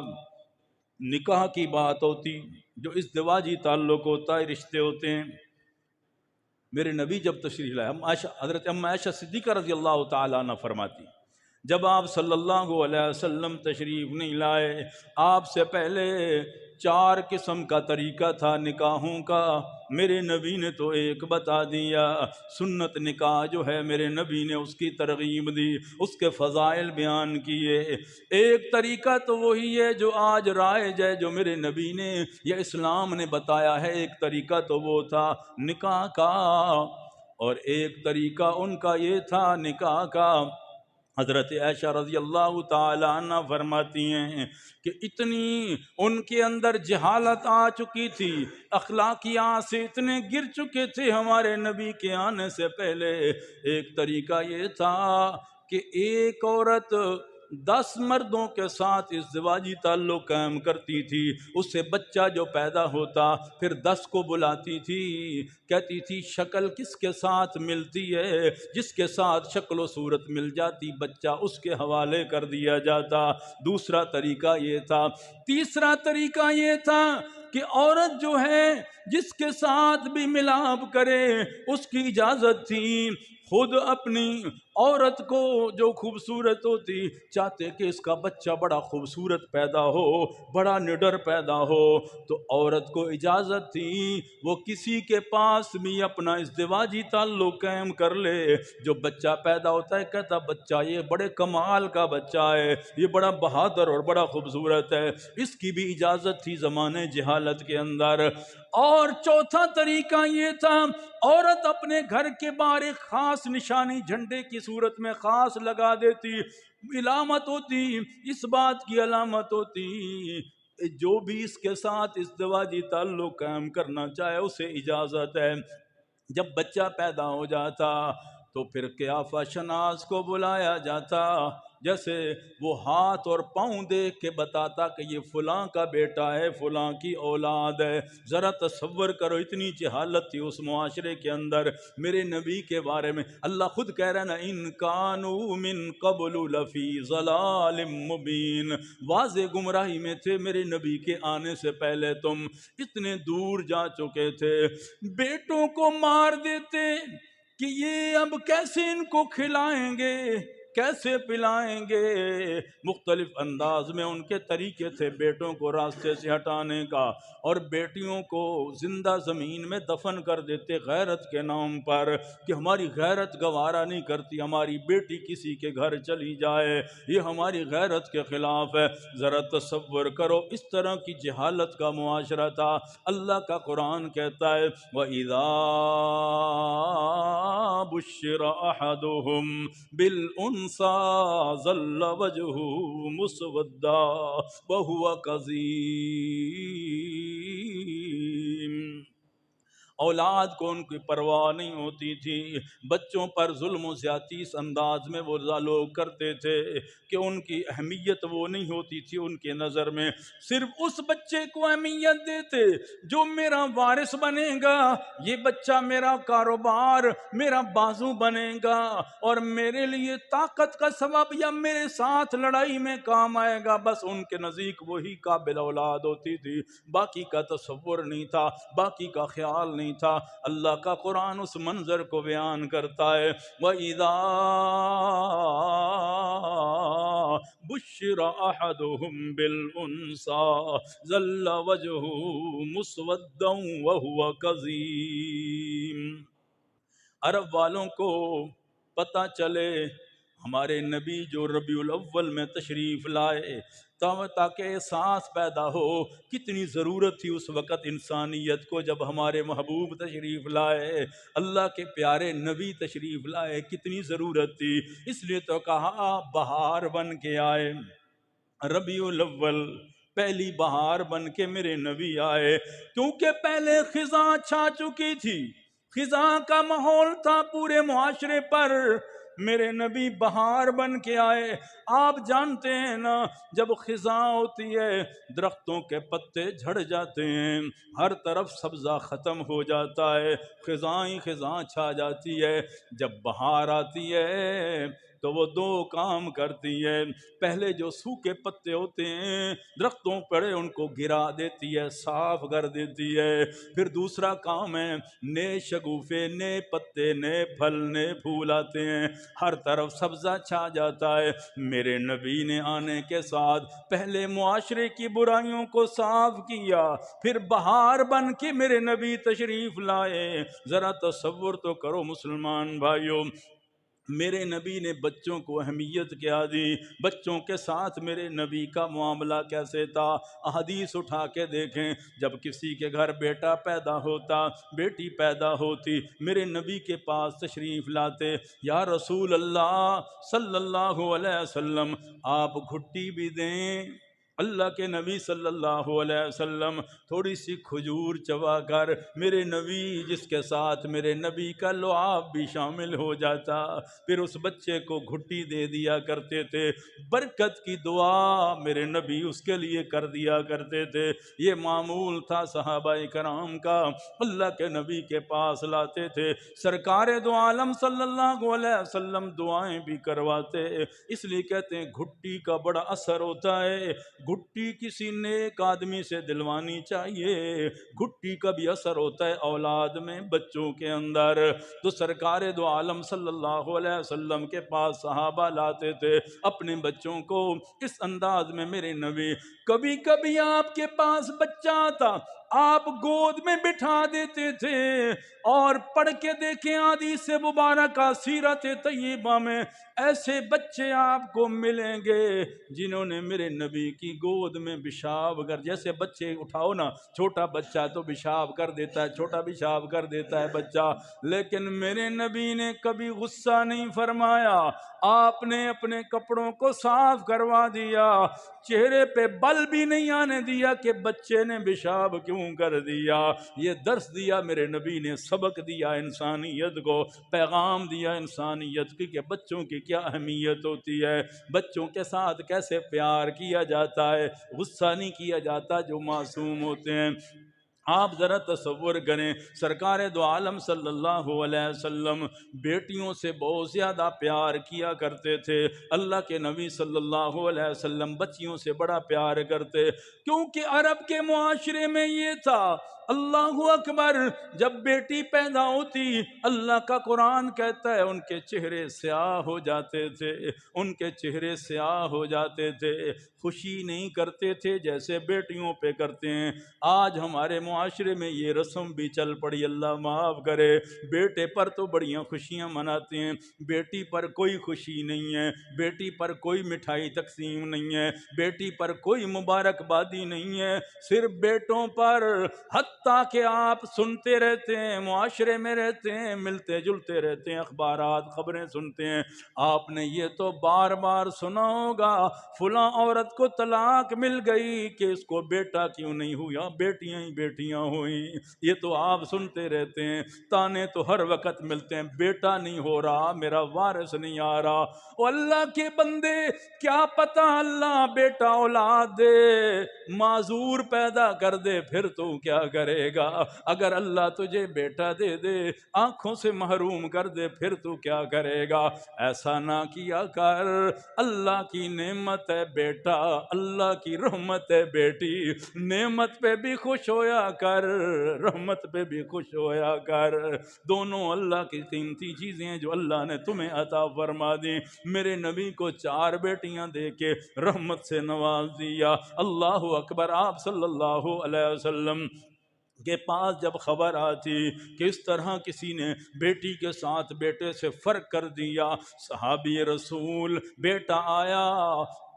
نکاح کی بات ہوتی، جو ازدواجی تعلق ہوتا ہے، رشتے ہوتے ہیں، میرے نبی جب تشریف لائے، حضرت ام عائشہ صدیقہ رضی اللہ تعالیٰ عنہ فرماتی، جب آپ صلی اللہ علیہ وسلم تشریف نہیں لائے، آپ سے پہلے 4 قسم کا طریقہ تھا نکاحوں کا، میرے نبی نے تو ایک بتا دیا۔ سنت نکاح جو ہے میرے نبی نے اس کی ترغیب دی، اس کے فضائل بیان کیے۔ ایک طریقہ تو وہی ہے جو آج رائج ہے، جو میرے نبی نے یا اسلام نے بتایا ہے، ایک طریقہ تو وہ تھا نکاح کا، اور ایک طریقہ ان کا یہ تھا نکاح کا۔ حضرت عائشہ رضی اللہ تعالی عنہ فرماتی ہیں کہ اتنی ان کے اندر جہالت آ چکی تھی، اخلاقیات سے اتنے گر چکے تھے ہمارے نبی کے آنے سے پہلے۔ ایک طریقہ یہ تھا کہ ایک عورت 10 مردوں کے ساتھ ازدواجی تعلق قائم کرتی تھی، اس سے بچہ جو پیدا ہوتا پھر 10 کو بلاتی تھی، کہتی تھی شکل کس کے ساتھ ملتی ہے، جس کے ساتھ شکل و صورت مل جاتی بچہ اس کے حوالے کر دیا جاتا۔ دوسرا طریقہ یہ تھا۔ تیسرا طریقہ یہ تھا کہ عورت جو ہے جس کے ساتھ بھی ملاپ کرے اس کی اجازت تھی، خود اپنی عورت کو جو خوبصورت ہوتی چاہتے کہ اس کا بچہ بڑا خوبصورت پیدا ہو، بڑا نڈر پیدا ہو، تو عورت کو اجازت تھی وہ کسی کے پاس بھی اپنا ازدواجی تعلق قائم کر لے، جو بچہ پیدا ہوتا ہے کہتا بچہ یہ بڑے کمال کا بچہ ہے، یہ بڑا بہادر اور بڑا خوبصورت ہے، اس کی بھی اجازت تھی زمانے جہالت کے اندر۔ اور چوتھا طریقہ یہ تھا، عورت اپنے گھر کے باہر ایک خاص نشانی جھنڈے کی صورت میں خاص لگا دیتی، علامت ہوتی، اس بات کی علامت ہوتی جو بھی اس کے ساتھ ازدواجی تعلق قائم کرنا چاہے اسے اجازت ہے۔ جب بچہ پیدا ہو جاتا تو پھر قیافہ شناس کو بلایا جاتا، جیسے وہ ہاتھ اور پاؤں دیکھ کے بتاتا کہ یہ فلاں کا بیٹا ہے، فلاں کی اولاد ہے۔ ذرا تصور کرو اتنی جہالت تھی اس معاشرے کے اندر۔ میرے نبی کے بارے میں اللہ خود کہہ رہا ہے نا، ان کانوا من قبل لفی ضلال مبین، واضح گمراہی میں تھے میرے نبی کے آنے سے پہلے، تم اتنے دور جا چکے تھے، بیٹوں کو مار دیتے کہ یہ اب کیسے ان کو کھلائیں گے، کیسے پلائیں گے، مختلف انداز میں ان کے طریقے تھے بیٹوں کو راستے سے ہٹانے کا، اور بیٹیوں کو زندہ زمین میں دفن کر دیتے غیرت کے نام پر کہ ہماری غیرت گوارا نہیں کرتی ہماری بیٹی کسی کے گھر چلی جائے، یہ ہماری غیرت کے خلاف ہے۔ ذرا تصور کرو اس طرح کی جہالت کا معاشرہ تھا۔ اللہ کا قرآن کہتا ہے وَإِذَا بُشِّرَ أَحَدُهُمْ بِالْأُنثَىٰ ظَلَّ وَجْهُهُ مُسْوَدًّا وَهُوَ كَظِيمٌ، اولاد کو ان کی پرواہ نہیں ہوتی تھی، بچوں پر ظلم و زیادتی اس انداز میں وہ لوگ کرتے تھے کہ ان کی اہمیت وہ نہیں ہوتی تھی ان کے نظر میں، صرف اس بچے کو اہمیت دیتے جو میرا وارث بنے گا، یہ بچہ میرا کاروبار، میرا بازو بنے گا اور میرے لیے طاقت کا سبب یا میرے ساتھ لڑائی میں کام آئے گا، بس ان کے نزدیک وہی قابل اولاد ہوتی تھی، باقی کا تصور نہیں تھا، باقی کا خیال نہیں تھا۔ اللہ کا قرآن اس منظر کو بیان کرتا ہے وَإِذَا بُشِّرَ أَحَدُهُم بِالْأُنثىٰ ظَلَّ وَجْهُهُ مُسْوَدًّا وَهُوَ كَظِيمٌ۔ عرب والوں کو پتہ چلے ہمارے نبی جو ربیع الاول میں تشریف لائے، تاکہ احساس پیدا ہو کتنی ضرورت تھی اس وقت انسانیت کو جب ہمارے محبوب تشریف لائے، اللہ کے پیارے نبی تشریف لائے، کتنی ضرورت تھی، اس لیے تو کہا بہار بن کے آئے، ربیع الاول پہلی بہار بن کے میرے نبی آئے، کیونکہ پہلے خزاں چھا چکی تھی، خزاں کا ماحول تھا پورے معاشرے پر، میرے نبی بہار بن کے آئے۔ آپ جانتے ہیں نا جب خزاں ہوتی ہے درختوں کے پتے جھڑ جاتے ہیں، ہر طرف سبزہ ختم ہو جاتا ہے، خزاں ہی خزاں چھا جاتی ہے، جب بہار آتی ہے تو وہ دو کام کرتی ہے، پہلے جو سوکھے پتے ہوتے ہیں درختوں پر ان کو گرا دیتی ہے، صاف کر دیتی ہے، پھر دوسرا کام ہے نئے شگوفے، نئے پتے، نئے پھل، نئے پھول آتے ہیں، ہر طرف سبزہ چھا جاتا ہے۔ میرے نبی نے آنے کے ساتھ پہلے معاشرے کی برائیوں کو صاف کیا، پھر بہار بن کے میرے نبی تشریف لائے۔ ذرا تصور تو کرو مسلمان بھائیوں، میرے نبی نے بچوں کو اہمیت کیا دی، بچوں کے ساتھ میرے نبی کا معاملہ کیسے تھا، احادیث اٹھا کے دیکھیں، جب کسی کے گھر بیٹا پیدا ہوتا، بیٹی پیدا ہوتی، میرے نبی کے پاس تشریف لاتے، یا رسول اللہ صلی اللہ علیہ وسلم آپ گھٹی بھی دیں، اللہ کے نبی صلی اللہ علیہ وسلم تھوڑی سی کھجور چبا کر، میرے نبی جس کے ساتھ میرے نبی کا لعاب بھی شامل ہو جاتا، پھر اس بچے کو گھٹی دے دیا کرتے تھے، برکت کی دعا میرے نبی اس کے لیے کر دیا کرتے تھے، یہ معمول تھا صحابہ کرام کا، اللہ کے نبی کے پاس لاتے تھے، سرکار دو عالم صلی اللہ علیہ وسلم دعائیں بھی کرواتے، اس لیے کہتے ہیں گھٹی کا بڑا اثر ہوتا ہے، گھٹی کسی نیک آدمی سے دلوانی چاہیے، گھٹی کا بھی اثر ہوتا ہے اولاد میں، بچوں کے اندر، تو سرکار دو عالم صلی اللہ علیہ وسلم کے پاس صحابہ لاتے تھے اپنے بچوں کو، اس انداز میں میرے نبی، کبھی کبھی آپ کے پاس بچہ آتا آپ گود میں بٹھا دیتے تھے، اور پڑھ کے دیکھیں حدیث مبارکہ سیرت طیبہ میں ایسے بچے آپ کو ملیں گے جنہوں نے میرے نبی کی گود میں پیشاب کر، جیسے بچے اٹھاؤ نا، چھوٹا بچہ تو پیشاب کر دیتا ہے، چھوٹا پیشاب کر دیتا ہے بچہ، لیکن میرے نبی نے کبھی غصہ نہیں فرمایا، آپ نے اپنے کپڑوں کو صاف کروا دیا، چہرے پہ بل بھی نہیں آنے دیا کہ بچے نے پیشاب کیوں کر دیا، یہ درس دیا میرے نبی نے، سبق دیا انسانیت کو، پیغام دیا انسانیت کی کہ بچوں کی کیا اہمیت ہوتی ہے، بچوں کے ساتھ کیسے پیار کیا جاتا ہے، غصہ نہیں کیا جاتا جو معصوم ہوتے ہیں۔ آپ ذرا تصور کریں، سرکار دو عالم صلی اللہ علیہ وسلم بیٹیوں سے بہت زیادہ پیار کیا کرتے تھے، اللہ کے نبی صلی اللہ علیہ وسلم بچیوں سے بڑا پیار کرتے، کیونکہ عرب کے معاشرے میں یہ تھا، اللہ اکبر، جب بیٹی پیدا ہوتی اللہ کا قرآن کہتا ہے ان کے چہرے سیاہ ہو جاتے تھے، ان کے چہرے سیاہ ہو جاتے تھے، خوشی نہیں کرتے تھے جیسے بیٹیوں پہ کرتے ہیں۔ آج ہمارے معاشرے میں یہ رسم بھی چل پڑی، اللہ معاف کرے، بیٹے پر تو بڑیاں خوشیاں مناتے ہیں، بیٹی پر کوئی خوشی نہیں ہے، بیٹی پر کوئی مٹھائی تقسیم نہیں ہے، بیٹی پر کوئی مبارکبادی نہیں ہے، صرف بیٹوں پر، حتیٰ کہ آپ سنتے رہتے ہیں، معاشرے میں رہتے ہیں، ملتے جلتے رہتے ہیں، اخبارات خبریں سنتے ہیں، آپ نے یہ تو بار بار سنا ہوگا فلاں عورت کو طلاق مل گئی کہ اس کو بیٹا کیوں نہیں ہوا، بیٹیاں ہی بیٹیاں بیٹیاں ہوئیں۔ یہ تو آپ سنتے رہتے ہیں، تانے تو ہر وقت ملتے ہیں، بیٹا نہیں ہو رہا، میرا وارث نہیں آ رہا۔ او اللہ کے بندے، کیا پتہ اللہ بیٹا اولاد دے، معذور پیدا کر دے، پھر تو کیا کرے گا؟ اگر اللہ تجھے بیٹا دے دے، آنکھوں سے محروم کر دے، پھر تو کیا کرے گا؟ ایسا نہ کیا کر۔ اللہ کی نعمت ہے بیٹا، اللہ کی رحمت ہے بیٹی، نعمت پہ بھی خوش ہویا کر، رحمت پہ بھی خوش ہویا کر۔ دونوں اللہ کی قیمتی چیزیں ہیں جو اللہ نے تمہیں عطا فرما دی۔ میرے نبی کو 4 بیٹیاں دے کے رحمت سے نواز دیا۔ اللہ اکبر۔ آپ صلی اللہ علیہ وسلم کے پاس جب خبر آتی کہ اس طرح کسی نے بیٹی کے ساتھ بیٹے سے فرق کر دیا، صحابی رسول بیٹا آیا،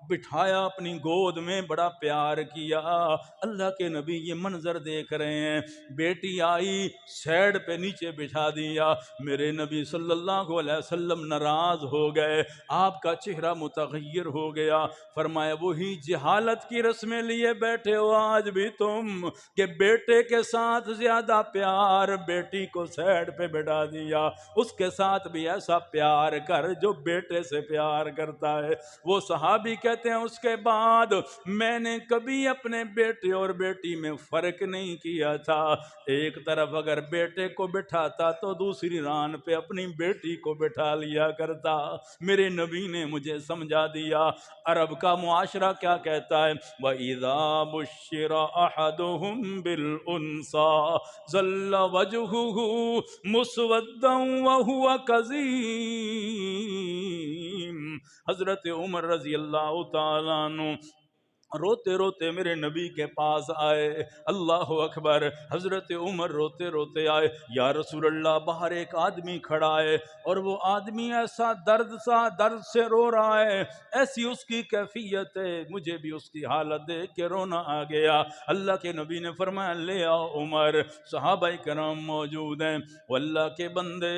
بٹھایا اپنی گود میں، بڑا پیار کیا۔ اللہ کے نبی یہ منظر دیکھ رہے ہیں، بیٹی آئی، سیڈ پہ نیچے بٹھا دیا۔ میرے نبی صلی اللہ علیہ وسلم ناراض ہو گئے، آپ کا چہرہ متغیر ہو گیا۔ فرمایا وہی جہالت کی رسمیں لیے بیٹھے ہو آج بھی تم، کہ بیٹے کے ساتھ زیادہ پیار، بیٹی کو سیڈ پہ بٹھا دیا، اس کے ساتھ بھی ایسا پیار کر جو بیٹے سے پیار کرتا ہے۔ وہ صحابی کہتے ہیں اس کے بعد میں نے کبھی اپنے بیٹے اور بیٹی میں فرق نہیں کیا تھا، ایک طرف اگر بیٹے کو بٹھاتا تو دوسری ران پہ اپنی بیٹی کو بٹھا لیا کرتا۔ میرے نبی نے مجھے سمجھا دیا۔ عرب کا معاشرہ کیا کہتا ہے؟ وَإِذَا بُشِّرَ أَحَدُهُم بِالْأُنثَىٰ ظَلَّ وَجْهُهُ مُسْوَدًّا وَهُوَ كَظِيمٌ۔ حضرت عمر رضی اللہ تعالیٰ عنہ روتے روتے میرے نبی کے پاس آئے۔ اللہ اکبر۔ حضرت عمر روتے روتے آئے، یا رسول اللہ باہر ایک آدمی کھڑا ہے اور وہ آدمی ایسا درد سے رو رہا ہے، ایسی اس کی کیفیت ہے، مجھے بھی اس کی حالت دیکھ کے رونا آ گیا۔ اللہ کے نبی نے فرمایا لے آؤ عمر۔ صحابہ کرام موجود ہیں۔ واللہ کے بندے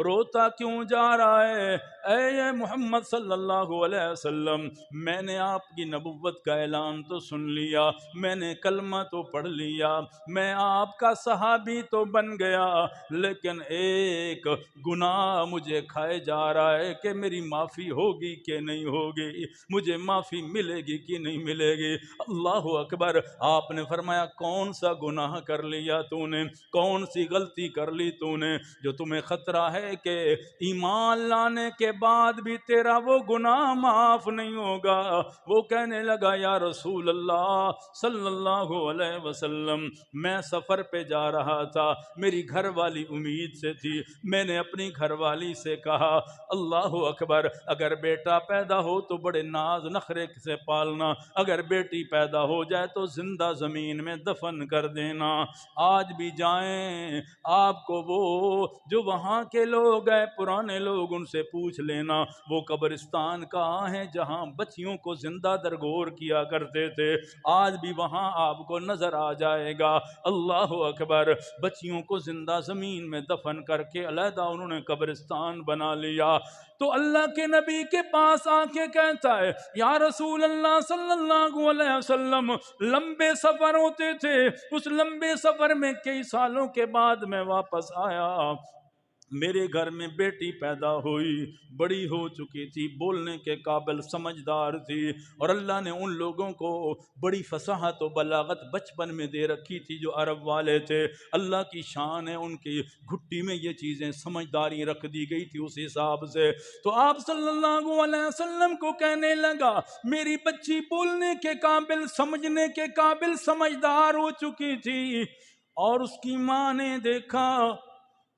روتا کیوں جا رہا ہے؟ اے محمد صلی اللہ علیہ وسلم، میں نے آپ کی نبوت کا اعلان تو سن لیا، میں نے کلمہ تو پڑھ لیا، میں آپ کا صحابی تو بن گیا، لیکن ایک گناہ مجھے کھائے جا رہا ہے کہ میری معافی ہوگی کہ نہیں ہوگی، مجھے معافی ملے گی کہ نہیں ملے گی۔ اللہ اکبر۔ آپ نے فرمایا کون سا گناہ کر لیا تو نے، کون سی غلطی کر لی تو نے جو تمہیں خطرہ ہے کہ ایمان لانے کے بعد بھی تیرا وہ گناہ معاف نہیں ہوگا؟ وہ کہنے لگا یا رسول اللہ صلی اللہ علیہ وسلم، میں سفر پہ جا رہا تھا، میری گھر والی امید سے تھی، میں نے اپنی گھر والی سے کہا اللہ اکبر اگر بیٹا پیدا ہو تو بڑے ناز نخرے سے پالنا، اگر بیٹی پیدا ہو جائے تو زندہ زمین میں دفن کر دینا۔ آج بھی جائیں آپ کو وہ جو وہاں کے لوگ ہیں پرانے لوگ، ان سے پوچھ لینا وہ قبرستان کہاں ہیں جہاں بچیوں کو زندہ درگور کیا کرتے تھے، آج بھی وہاں آپ کو نظر آ جائے گا۔ اللہ اکبر۔ بچیوں کو زندہ زمین میں دفن کر کے علیحدہ انہوں نے قبرستان بنا لیا۔ تو اللہ کے نبی کے پاس آ کے کہتا ہے یا رسول اللہ صلی اللہ علیہ وسلم، لمبے سفر ہوتے تھے، اس لمبے سفر میں کئی سالوں کے بعد میں واپس آیا، میرے گھر میں بیٹی پیدا ہوئی، بڑی ہو چکی تھی، بولنے کے قابل، سمجھدار تھی، اور اللہ نے ان لوگوں کو بڑی فصاحت و بلاغت بچپن میں دے رکھی تھی جو عرب والے تھے۔ اللہ کی شان ہے، ان کی گھٹی میں یہ چیزیں سمجھداری رکھ دی گئی تھی اس حساب سے۔ تو آپ صلی اللہ علیہ وسلم کو کہنے لگا میری بچی بولنے کے قابل، سمجھنے کے قابل، سمجھدار ہو چکی تھی، اور اس کی ماں نے دیکھا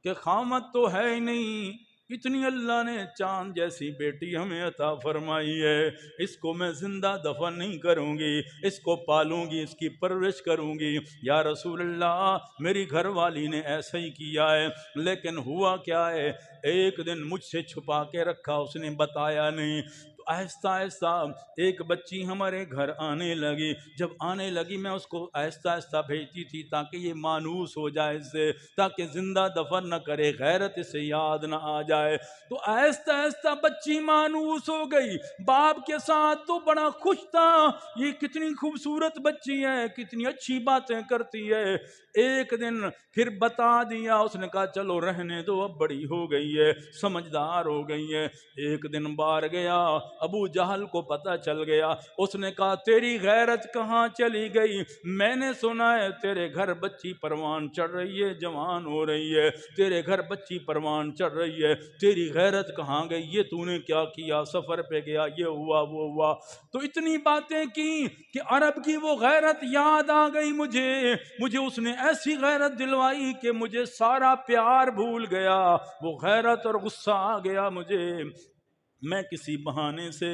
کہ خامت تو ہے ہی نہیں، اتنی اللہ نے چاند جیسی بیٹی ہمیں عطا فرمائی ہے، اس کو میں زندہ دفن نہیں کروں گی، اس کو پالوں گی، اس کی پرورش کروں گی۔ یا رسول اللہ میری گھر والی نے ایسا ہی کیا ہے، لیکن ہوا کیا ہے، ایک دن مجھ سے چھپا کے رکھا، اس نے بتایا نہیں۔ تو آہستہ آہستہ ایک بچی ہمارے گھر آنے لگی. جب آنے لگی میں اس کو آہستہ آہستہ بھیجتی تھی تاکہ یہ مانوس ہو جائے اس سے، تاکہ زندہ دفن نہ کرے، غیرت سے یاد نہ آ جائے. تو آہستہ آہستہ بچی مانوس ہو گئی. باپ کے ساتھ تو بڑا خوش تھا، یہ کتنی خوبصورت بچی ہے، کتنی اچھی باتیں کرتی ہے. ایک دن پھر بتا دیا، اس نے کہا چلو رہنے دو، اب بڑی ہو گئی ہے، سمجھدار ہو گئی ہے. ایک دن بار گیا، ابو جہل کو پتہ چل گیا. اس نے کہا تیری غیرت کہاں چلی گئی؟ میں نے سنا ہے تیرے گھر بچی پروان چڑھ رہی ہے، جوان ہو رہی ہے، تیرے گھر بچی پروان چڑھ رہی ہے، تیری غیرت کہاں گئی؟ یہ تو نے کیا کیا؟ سفر پہ گیا، یہ ہوا وہ ہوا. تو اتنی باتیں کی کہ عرب کی وہ غیرت یاد آ گئی مجھے اس نے ایسی غیرت دلوائی کہ مجھے سارا پیار بھول گیا، وہ غیرت اور غصہ آ گیا مجھے. میں کسی بہانے سے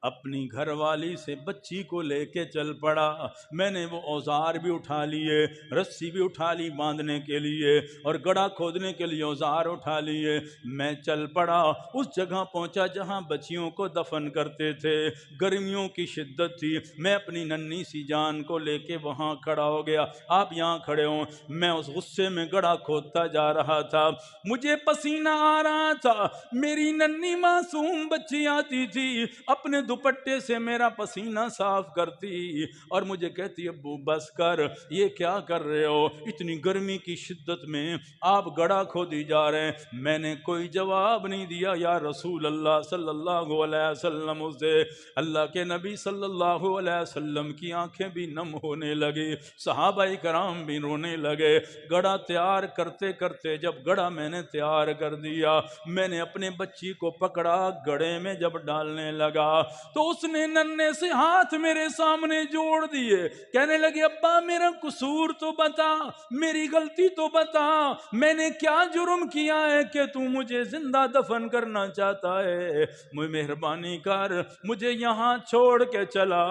اپنی گھر والی سے بچی کو لے کے چل پڑا. میں نے وہ اوزار بھی اٹھا لیے، رسی بھی اٹھا لی باندھنے کے لیے، اور گڑھا کھودنے کے لیے اوزار اٹھا لیے. میں چل پڑا، اس جگہ پہنچا جہاں بچیوں کو دفن کرتے تھے. گرمیوں کی شدت تھی، میں اپنی ننھی سی جان کو لے کے وہاں کھڑا ہو گیا. آپ یہاں کھڑے ہوں، میں اس غصے میں گڑھا کھودتا جا رہا تھا، مجھے پسینہ آ رہا تھا. میری ننھی معصوم بچی آتی تھی، اپنے دوپٹے سے میرا پسینہ صاف کرتی اور مجھے کہتی ابو بس کر، یہ کیا کر رہے ہو؟ اتنی گرمی کی شدت میں آپ گڑھا کھودی جا رہے ہیں. میں نے کوئی جواب نہیں دیا. یا رسول اللہ صلی اللہ علیہ وسلم، اسے اللہ کے نبی صلی اللہ علیہ وسلم کی آنکھیں بھی نم ہونے لگی، صحابہ کرام بھی رونے لگے. گڑھا تیار کرتے کرتے جب گڑھا میں نے تیار کر دیا، میں نے اپنے بچی کو پکڑا، گڑھے میں جب ڈالنے لگا تو اس نے ننھے سے ہاتھ میرے سامنے جوڑ دیے، کہنے لگے ابا میرا قصور تو بتا، میری غلطی تو بتا، میں نے کیا جرم کیا ہے کہ تو مجھے زندہ دفن کرنا چاہتا ہے؟ مہربانی کر، مجھے یہاں چھوڑ کے چلا.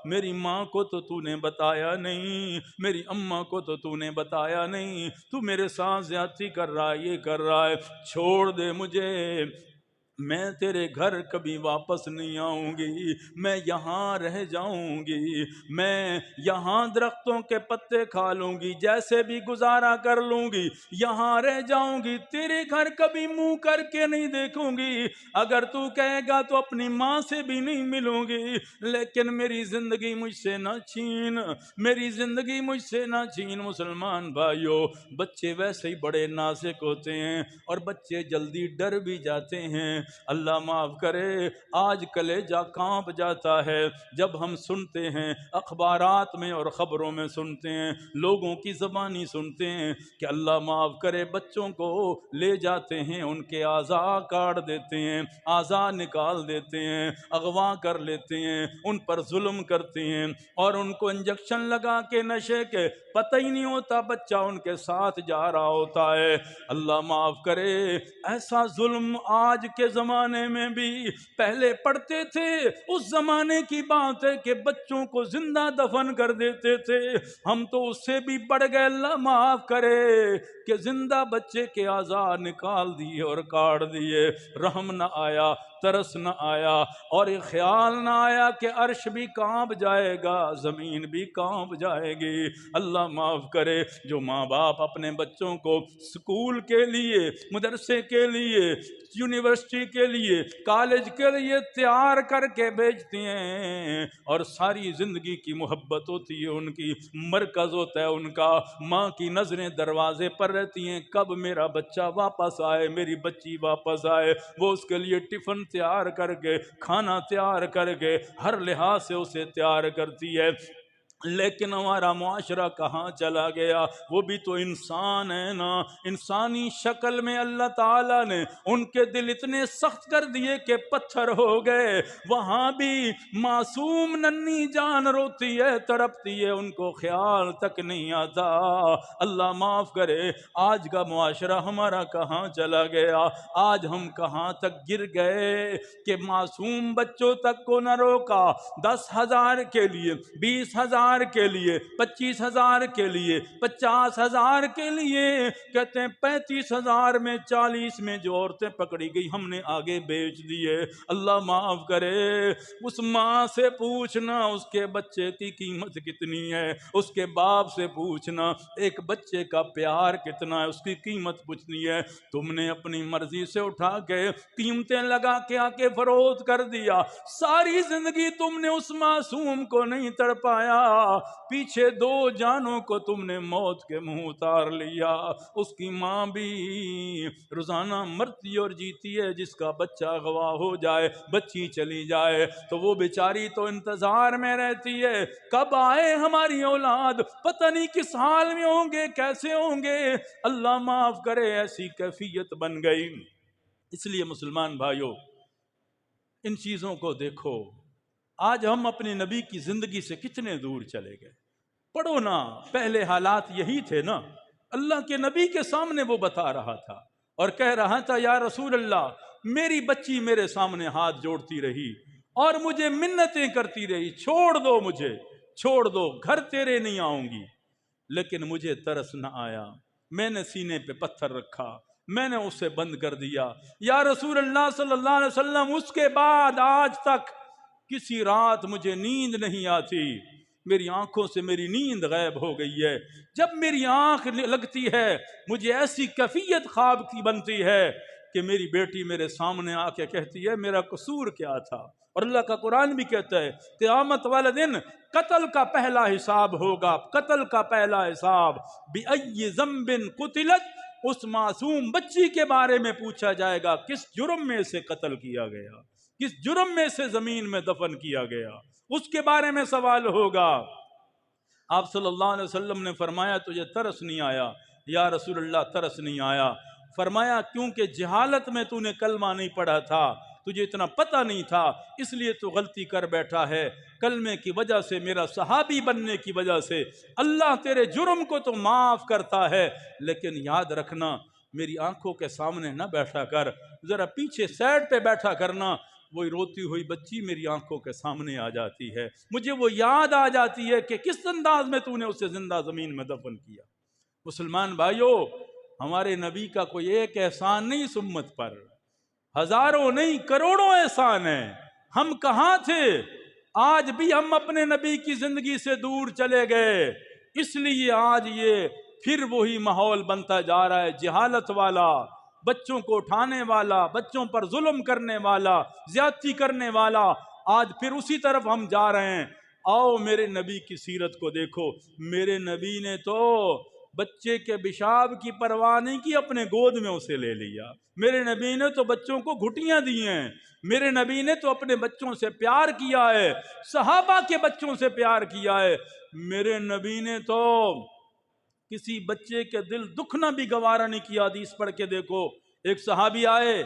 میری ماں کو تو نے بتایا نہیں، میری اماں کو تو نے بتایا نہیں، تو میرے ساتھ زیادتی کر رہا ہے، یہ کر رہا ہے، چھوڑ دے مجھے، میں تیرے گھر کبھی واپس نہیں آؤں گی، میں یہاں رہ جاؤں گی، میں یہاں درختوں کے پتے کھا لوں گی، جیسے بھی گزارا کر لوں گی، یہاں رہ جاؤں گی، تیرے گھر کبھی منہ کر کے نہیں دیکھوں گی. اگر تو کہے گا تو اپنی ماں سے بھی نہیں ملوں گی، لیکن میری زندگی مجھ سے نہ چھین، میری زندگی مجھ سے نہ چھین. مسلمان بھائیو، بچے ویسے ہی بڑے نازک ہوتے ہیں اور بچے جلدی ڈر بھی جاتے ہیں. اللہ معاف کرے، آج کلیجہ کانپ جاتا ہے جب ہم سنتے ہیں اخبارات میں اور خبروں میں سنتے ہیں، لوگوں کی زبانی سنتے ہیں کہ اللہ معاف کرے بچوں کو لے جاتے ہیں، ان کے اعضاء کاٹ دیتے ہیں، اعضاء نکال دیتے ہیں، اغوا کر لیتے ہیں، ان پر ظلم کرتے ہیں اور ان کو انجیکشن لگا کے نشے کے پتہ ہی نہیں ہوتا بچہ ان کے ساتھ جا رہا ہوتا ہے. اللہ معاف کرے، ایسا ظلم آج کے زمانے میں بھی، پہلے پڑھتے تھے اس زمانے کی بات ہے کہ بچوں کو زندہ دفن کر دیتے تھے، ہم تو اس سے بھی بڑھ گئے. اللہ معاف کرے کہ زندہ بچے کے اعضاء نکال دیے اور کاٹ دیے. رحم نہ آیا، ترس نہ آیا اور یہ خیال نہ آیا کہ عرش بھی کانپ جائے گا، زمین بھی کانپ جائے گی. اللہ معاف کرے، جو ماں باپ اپنے بچوں کو سکول کے لیے، مدرسے کے لیے، یونیورسٹی کے لیے، کالج کے لیے تیار کر کے بھیجتے ہیں اور ساری زندگی کی محبت ہوتی ہے، ان کی مرکز ہوتا ہے ان کا، ماں کی نظریں دروازے پر رہتی ہیں، کب میرا بچہ واپس آئے، میری بچی واپس آئے. وہ اس کے لیے ٹفن تیار کر کے، کھانا تیار کر کے، ہر لحاظ سے اسے تیار کرتی ہے. لیکن ہمارا معاشرہ کہاں چلا گیا؟ وہ بھی تو انسان ہے نا، انسانی شکل میں اللہ تعالیٰ نے ان کے دل اتنے سخت کر دیے کہ پتھر ہو گئے. وہاں بھی معصوم ننھی جان روتی ہے، تڑپتی ہے، ان کو خیال تک نہیں آتا. اللہ معاف کرے، آج کا معاشرہ ہمارا کہاں چلا گیا؟ آج ہم کہاں تک گر گئے کہ معصوم بچوں تک کو نہ روکا، 10,000 کے لیے، 20,000 20,000 کے لیے، 25,000 کے لیے، 50,000 کے لیے، کہتے ہیں 35,000 میں 40 میں جو عورتیں پکڑی گئی ہم نے آگے بیچ دیے۔ اللہ معاف کرے، اس ماں سے پوچھنا اس کے بچے کی قیمت کتنی ہے، اس کے باپ سے پوچھنا ایک بچے کا پیار کتنا ہے، اس کی قیمت پوچھنی ہے۔ تم نے اپنی مرضی سے اٹھا کے قیمتیں لگا کے آ کے فروخت کر دیا، ساری زندگی تم نے اس معصوم کو نہیں تڑپایا، پیچھے 2 جانوں کو تم نے موت کے منہ اتار لیا۔ اس کی ماں بھی روزانہ مرتی اور جیتی ہے، جس کا بچہ اغوا ہو جائے، بچی چلی جائے تو وہ بیچاری تو انتظار میں رہتی ہے کب آئے ہماری اولاد، پتہ نہیں کس حال میں ہوں گے، کیسے ہوں گے۔ اللہ معاف کرے، ایسی کیفیت بن گئی۔ اس لیے مسلمان بھائیوں، ان چیزوں کو دیکھو، آج ہم اپنے نبی کی زندگی سے کتنے دور چلے گئے۔ پڑھو نا، پہلے حالات یہی تھے نا، اللہ کے نبی کے سامنے وہ بتا رہا تھا اور کہہ رہا تھا یا رسول اللہ، میری بچی میرے سامنے ہاتھ جوڑتی رہی اور مجھے منتیں کرتی رہی، چھوڑ دو مجھے، چھوڑ دو، گھر تیرے نہیں آؤں گی، لیکن مجھے ترس نہ آیا، میں نے سینے پہ پتھر رکھا، میں نے اسے بند کر دیا۔ یا رسول اللہ صلی اللہ علیہ وسلم، اس کے بعد آج تک کسی رات مجھے نیند نہیں آتی، میری آنکھوں سے میری نیند غائب ہو گئی ہے، جب میری آنکھ لگتی ہے مجھے ایسی کیفیت خواب کی بنتی ہے کہ میری بیٹی میرے سامنے آ کے کہتی ہے میرا قصور کیا تھا۔ اور اللہ کا قرآن بھی کہتا ہے قیامت والے دن قتل کا پہلا حساب ہوگا، قتل کا پہلا حساب، بِأَيِّ ذَنبٍ قُتِلَتْ، اس معصوم بچی کے بارے میں پوچھا جائے گا کس جرم میں سے قتل کیا گیا، کس جرم میں سے زمین میں دفن کیا گیا، اس کے بارے میں سوال ہوگا۔ آپ صلی اللہ علیہ وسلم نے فرمایا تجھے ترس نہیں آیا؟ یا رسول اللہ ترس نہیں آیا۔ فرمایا کیونکہ جہالت میں تو نے کلمہ نہیں پڑھا تھا، تجھے اتنا پتہ نہیں تھا، اس لیے تو غلطی کر بیٹھا ہے، کلمے کی وجہ سے، میرا صحابی بننے کی وجہ سے اللہ تیرے جرم کو تو معاف کرتا ہے، لیکن یاد رکھنا میری آنکھوں کے سامنے نہ بیٹھا کر، ذرا پیچھے سائڈ پہ بیٹھا کرنا۔ وہی روتی ہوئی بچی میری آنکھوں کے سامنے آ جاتی ہے، مجھے وہ یاد آ جاتی ہے کہ کس انداز میں تو نے اسے زندہ زمین میں دفن کیا۔ مسلمان بھائیوں، ہمارے نبی کا کوئی ایک احسان نہیں اس امت پر، ہزاروں نہیں کروڑوں احسان ہیں۔ ہم کہاں تھے؟ آج بھی ہم اپنے نبی کی زندگی سے دور چلے گئے، اس لیے آج یہ پھر وہی ماحول بنتا جا رہا ہے، جہالت والا، بچوں کو اٹھانے والا، بچوں پر ظلم کرنے والا، زیادتی کرنے والا، آج پھر اسی طرف ہم جا رہے ہیں۔ آؤ میرے نبی کی سیرت کو دیکھو، میرے نبی نے تو بچے کے پیشاب کی پرواہ نہیں کی، اپنے گود میں اسے لے لیا۔ میرے نبی نے تو بچوں کو گھٹیاں دی ہیں، میرے نبی نے تو اپنے بچوں سے پیار کیا ہے، صحابہ کے بچوں سے پیار کیا ہے۔ میرے نبی نے تو کسی بچے کے دل دکھنا بھی گوارا نہیں کیا۔ حدیث پڑھ کے دیکھو، ایک صحابی آئے،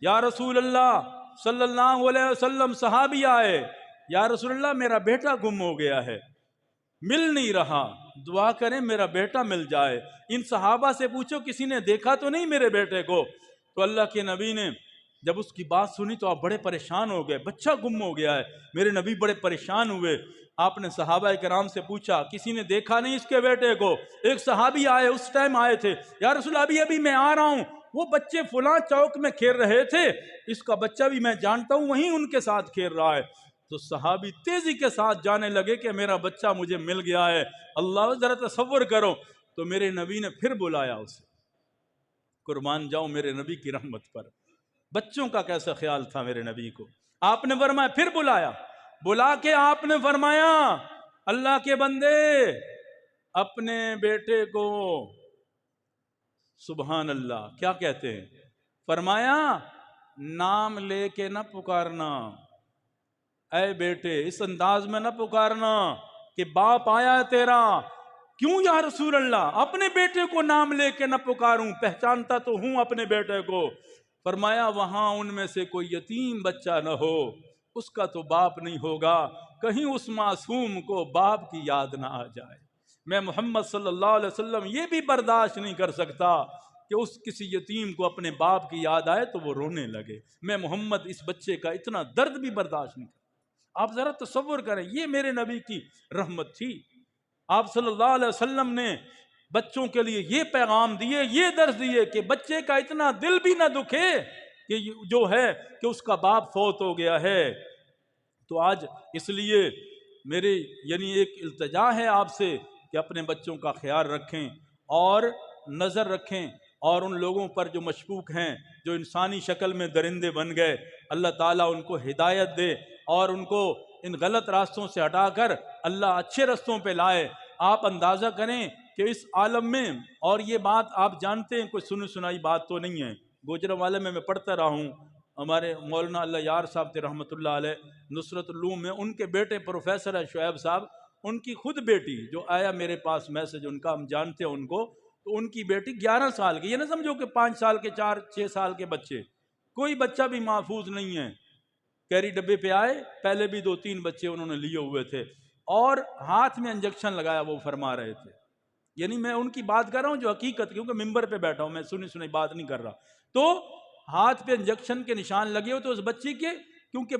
یا رسول اللہ صلی اللہ علیہ وسلم، صحابی آئے، یا رسول اللہ میرا بیٹا گم ہو گیا ہے، مل نہیں رہا، دعا کریں میرا بیٹا مل جائے۔ ان صحابہ سے پوچھو کسی نے دیکھا تو نہیں میرے بیٹے کو؟ تو اللہ کے نبی نے جب اس کی بات سنی تو آپ بڑے پریشان ہو گئے، بچہ گم ہو گیا ہے۔ میرے نبی بڑے پریشان ہوئے، آپ نے صحابہ کرام سے پوچھا کسی نے دیکھا نہیں اس کے بیٹے کو؟ ایک صحابی آئے، اس ٹائم آئے تھے، یا رسول اللہ ابھی میں آ رہا ہوں، وہ بچے فلاں چوک میں کھیل رہے تھے، اس کا بچہ بھی میں جانتا ہوں وہیں ان کے ساتھ کھیل رہا ہے۔ تو صحابی تیزی کے ساتھ جانے لگے کہ میرا بچہ مجھے مل گیا ہے۔ اللہ ذرا تصور کرو، تو میرے نبی نے پھر بلایا اسے۔ قربان جاؤں میرے نبی کی رحمت پر، بچوں کا کیسا خیال تھا میرے نبی کو۔ آپ نے فرمایا، پھر بلایا، بلا کے آپ نے فرمایا اللہ کے بندے اپنے بیٹے کو، سبحان اللہ، کیا کہتے ہیں؟ فرمایا نام لے کے نہ پکارنا، اے بیٹے اس انداز میں نہ پکارنا کہ باپ آیا ہے تیرا۔ کیوں یا رسول اللہ؟ اپنے بیٹے کو نام لے کے نہ پکاروں، پہچانتا تو ہوں اپنے بیٹے کو۔ فرمایا وہاں ان میں سے کوئی یتیم بچہ نہ ہو، اس کا تو باپ نہیں ہوگا، کہیں اس معصوم کو باپ کی یاد نہ آ جائے۔ میں محمد صلی اللہ علیہ وسلم یہ بھی برداشت نہیں کر سکتا کہ اس کسی یتیم کو اپنے باپ کی یاد آئے تو وہ رونے لگے۔ میں محمد اس بچے کا اتنا درد بھی برداشت نہیں کرتا۔ آپ ذرا تصور کریں، یہ میرے نبی کی رحمت تھی۔ آپ صلی اللہ علیہ وسلم نے بچوں کے لیے یہ پیغام دیے، یہ درس دیے کہ بچے کا اتنا دل بھی نہ دکھے کہ جو ہے کہ اس کا باپ فوت ہو گیا ہے۔ تو آج اس لیے میری یعنی ایک التجا ہے آپ سے کہ اپنے بچوں کا خیال رکھیں اور نظر رکھیں، اور ان لوگوں پر جو مشکوک ہیں، جو انسانی شکل میں درندے بن گئے، اللہ تعالیٰ ان کو ہدایت دے اور ان کو ان غلط راستوں سے ہٹا کر اللہ اچھے رستوں پہ لائے۔ آپ اندازہ کریں کہ اس عالم میں، اور یہ بات آپ جانتے ہیں، کوئی سنی سنائی بات تو نہیں ہے، گوجرانوالے میں پڑھتا رہا ہوں، ہمارے مولانا اللہ یار صاحب تھے رحمۃ اللہ علیہ، نصرت العلوم میں ان کے بیٹے پروفیسر ہے شعیب صاحب، ان کی خود بیٹی جو آیا میرے پاس میسج ان کا، ہم جانتے ہیں ان کو، تو ان کی بیٹی 11 سال کی، یہ نہ سمجھو کہ 5 سال کے 4-6 سال کے بچے، کوئی بچہ بھی محفوظ نہیں ہے، کیری ڈبے پہ آئے، پہلے بھی 2-3 بچے انہوں نے لیے ہوئے تھے، اور ہاتھ میں انجیکشن لگایا، وہ فرما رہے تھے، یعنی میں ان کی بات کر رہا ہوں جو حقیقت، کیونکہ ممبر پہ بیٹھا ہوں میں، سنی بات نہیں کر رہا، تو ہاتھ پہ انجیکشن کے نشان لگے ہوئے تو اس بچے کے، کیونکہ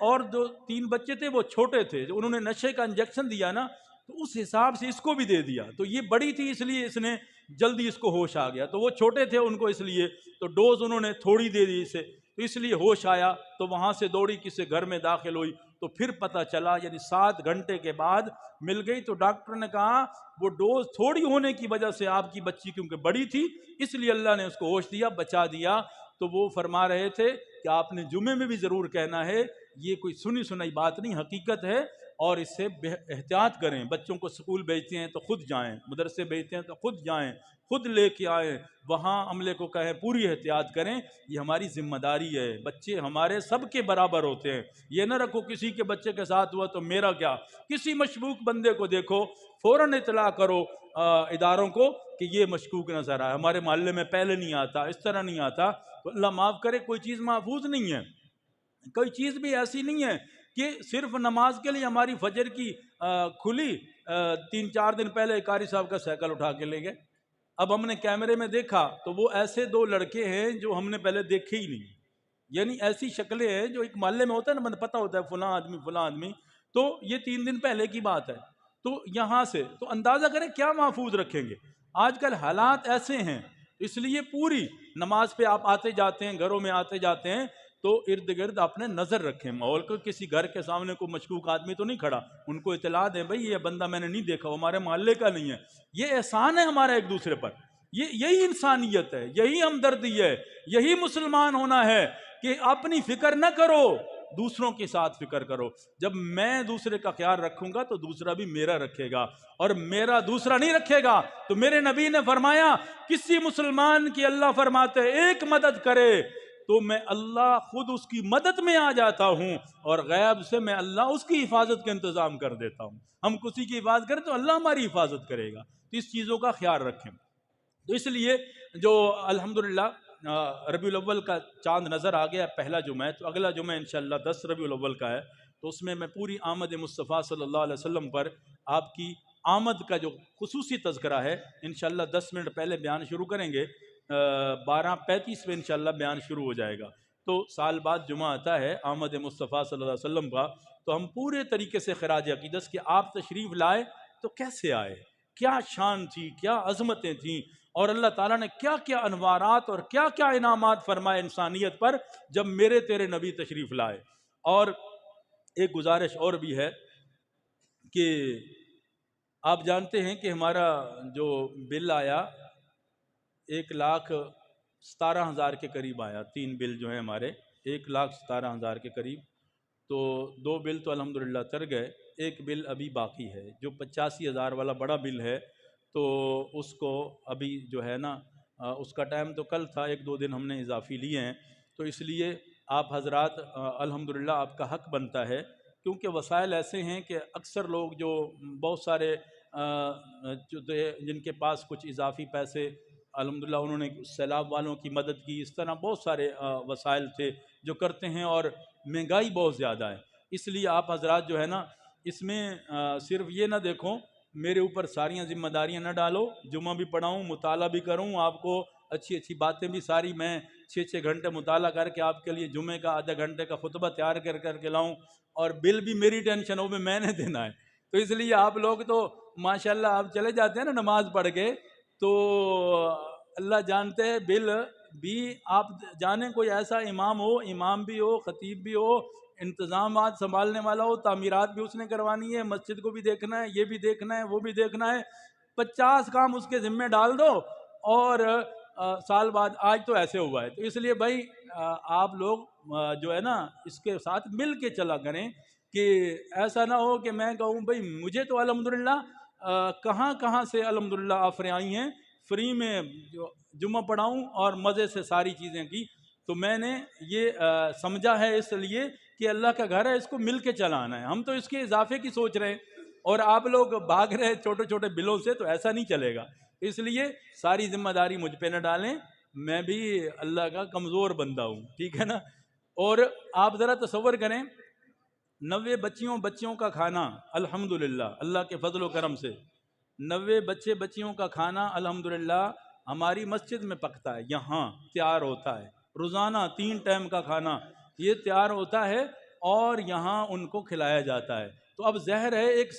اور 2-3 بچے تھے وہ چھوٹے تھے، جو انہوں نے نشے کا انجیکشن دیا نا، تو اس حساب سے اس کو بھی دے دیا، تو یہ بڑی تھی اس لیے اس نے جلدی اس کو ہوش آ گیا، تو وہ چھوٹے تھے ان کو اس لیے تو ڈوز انہوں نے تھوڑی دے دی اسے، تو اس لیے ہوش آیا، تو وہاں سے دوڑی کسی گھر میں داخل ہوئی، تو پھر پتہ چلا یعنی 7 گھنٹے کے بعد مل گئی، تو ڈاکٹر نے کہا وہ ڈوز تھوڑی ہونے کی وجہ سے آپ کی بچی کیونکہ بڑی تھی اس لیے اللہ نے اس کو ہوش دیا، بچا دیا۔ تو وہ فرما رہے تھے کہ آپ نے جمعے میں بھی ضرور کہنا ہے، یہ کوئی سنی سنائی بات نہیں، حقیقت ہے، اور اس سے احتیاط کریں، بچوں کو سکول بھیجتے ہیں تو خود جائیں، مدرسے بھیجتے ہیں تو خود جائیں، خود لے کے آئیں، وہاں عملے کو کہیں پوری احتیاط کریں، یہ ہماری ذمہ داری ہے، بچے ہمارے سب کے برابر ہوتے ہیں، یہ نہ رکھو کسی کے بچے کے ساتھ ہوا تو میرا کیا، کسی مشکوک بندے کو دیکھو فوراً اطلاع کرو اداروں کو کہ یہ مشکوک نظر آیا، ہمارے محلے میں پہلے نہیں آتا، اس طرح نہیں آتا، تو اللہ معاف کرے، کوئی چیز محفوظ نہیں ہے، کوئی چیز بھی ایسی نہیں ہے کہ صرف نماز کے لیے ہماری فجر کی کھلی 3-4 دن پہلے قاری صاحب کا سائیکل اٹھا کے لے گئے، اب ہم نے کیمرے میں دیکھا تو وہ ایسے 2 لڑکے ہیں جو ہم نے پہلے دیکھے ہی نہیں، یعنی ایسی شکلیں ہیں جو ایک محلے میں ہوتا ہے نا، پتہ ہوتا ہے فلاں آدمی، تو یہ 3 دن پہلے کی بات ہے، تو یہاں سے تو اندازہ کریں کیا محفوظ رکھیں گے، آج کل حالات ایسے ہیں، اس لیے پوری نماز پہ آپ آتے جاتے ہیں، گھروں میں آتے جاتے ہیں، تو ارد گرد اپنے نظر رکھیں ماحول کو، کسی گھر کے سامنے کوئی مشکوک آدمی تو نہیں کھڑا، ان کو اطلاع دیں بھائی یہ بندہ میں نے نہیں دیکھا، وہ ہمارے محلے کا نہیں ہے، یہ احسان ہے ہمارا ایک دوسرے پر، یہی انسانیت ہے، یہی ہمدردی ہے، یہی مسلمان ہونا ہے کہ اپنی فکر نہ کرو، دوسروں کے ساتھ فکر کرو، جب میں دوسرے کا خیال رکھوں گا تو دوسرا بھی میرا رکھے گا، اور میرا دوسرا نہیں رکھے گا تو میرے نبی نے فرمایا کسی مسلمان کی اللہ فرماتے ایک مدد کرے تو میں اللہ خود اس کی مدد میں آ جاتا ہوں، اور غیب سے میں اللہ اس کی حفاظت کا انتظام کر دیتا ہوں، ہم کسی کی حفاظت کریں تو اللہ ہماری حفاظت کرے گا، تو اس چیزوں کا خیال رکھیں، تو اس لیے جو الحمدللہ ربیع الاول کا چاند نظر آ گیا پہلا جمعہ ہے، تو اگلا جمعہ انشاءاللہ 10 ربیع الاول کا ہے، تو اس میں پوری آمد مصطفیٰ صلی اللہ علیہ وسلم پر آپ کی آمد کا جو خصوصی تذکرہ ہے انشاءاللہ 10 منٹ پہلے بیان شروع کریں گے، 12:35 میں انشاءاللہ بیان شروع ہو جائے گا، تو سال بعد جمعہ آتا ہے آمد مصطفیٰ صلی اللہ علیہ وسلم کا، تو ہم پورے طریقے سے خراج عقیدت کہ آپ تشریف لائے تو کیسے آئے، کیا شان تھی، کیا عظمتیں تھیں، اور اللہ تعالیٰ نے کیا کیا انوارات اور کیا کیا انعامات فرمائے انسانیت پر جب میرے تیرے نبی تشریف لائے۔ اور ایک گزارش اور بھی ہے کہ آپ جانتے ہیں کہ ہمارا جو بل آیا 1,17,000 کے قریب آیا، 3 بل جو ہیں ہمارے 1,17,000 کے قریب، تو 2 بل تو الحمدللہ تر گئے، ایک بل ابھی باقی ہے جو 85,000 والا بڑا بل ہے، تو اس کو ابھی جو ہے نا اس کا ٹائم تو کل تھا، 1-2 دن ہم نے اضافی لیے ہیں، تو اس لیے آپ حضرات الحمدللہ آپ کا حق بنتا ہے، کیونکہ وسائل ایسے ہیں کہ اکثر لوگ جو بہت سارے جن کے پاس کچھ اضافی پیسے الحمدللہ انہوں نے سیلاب والوں کی مدد کی، اس طرح بہت سارے وسائل تھے جو کرتے ہیں، اور مہنگائی بہت زیادہ ہے، اس لیے آپ حضرات جو ہے نا اس میں صرف یہ نہ دیکھو میرے اوپر ساریاں ذمہ داریاں نہ ڈالو، جمعہ بھی پڑھاؤں، مطالعہ بھی کروں، آپ کو اچھی اچھی باتیں بھی ساری میں 6 گھنٹے مطالعہ کر کے آپ کے لیے جمعے کا آدھا گھنٹے کا خطبہ تیار کر کے لاؤں، اور بل بھی میری ٹینشن ہو میں نے دینا ہے. تو اس لیے آپ لوگ تو ماشاءاللہ آپ چلے جاتے ہیں نا نماز پڑھ کے، تو اللہ جانتے ہیں بل بھی آپ جانیں کوئی ایسا امام بھی ہو، خطیب بھی ہو، انتظامات سنبھالنے والا ہو، تعمیرات بھی اس نے کروانی ہے، مسجد کو بھی دیکھنا ہے، یہ بھی دیکھنا ہے، وہ بھی دیکھنا ہے، 50 کام اس کے ذمے ڈال دو، اور سال بعد آج تو ایسے ہوا ہے. تو اس لیے بھائی آپ لوگ جو ہے نا اس کے ساتھ مل کے چلا کریں، کہ ایسا نہ ہو کہ میں کہوں بھائی مجھے تو الحمدللہ کہاں سے الحمدللہ آفریں آئی ہیں، فری میں جو جمعہ پڑھاؤں اور مزے سے ساری چیزیں کی. تو میں نے یہ سمجھا ہے اس لیے کہ اللہ کا گھر ہے، اس کو مل کے چلانا ہے. ہم تو اس کے اضافے کی سوچ رہے ہیں اور آپ لوگ بھاگ رہے چھوٹے چھوٹے بلوں سے، تو ایسا نہیں چلے گا. اس لیے ساری ذمہ داری مجھ پہ نہ ڈالیں، میں بھی اللہ کا کمزور بندہ ہوں، ٹھیک ہے نا. اور آپ ذرا تصور کریں 90 بچیوں کا کھانا الحمدللہ اللہ کے فضل و کرم سے 90 بچیوں کا کھانا الحمدللہ ہماری مسجد میں پکتا ہے، یہاں تیار ہوتا ہے. روزانہ 3 ٹائم کا کھانا یہ تیار ہوتا ہے اور یہاں ان کو کھلایا جاتا ہے. تو اب ظاہر ہے ایک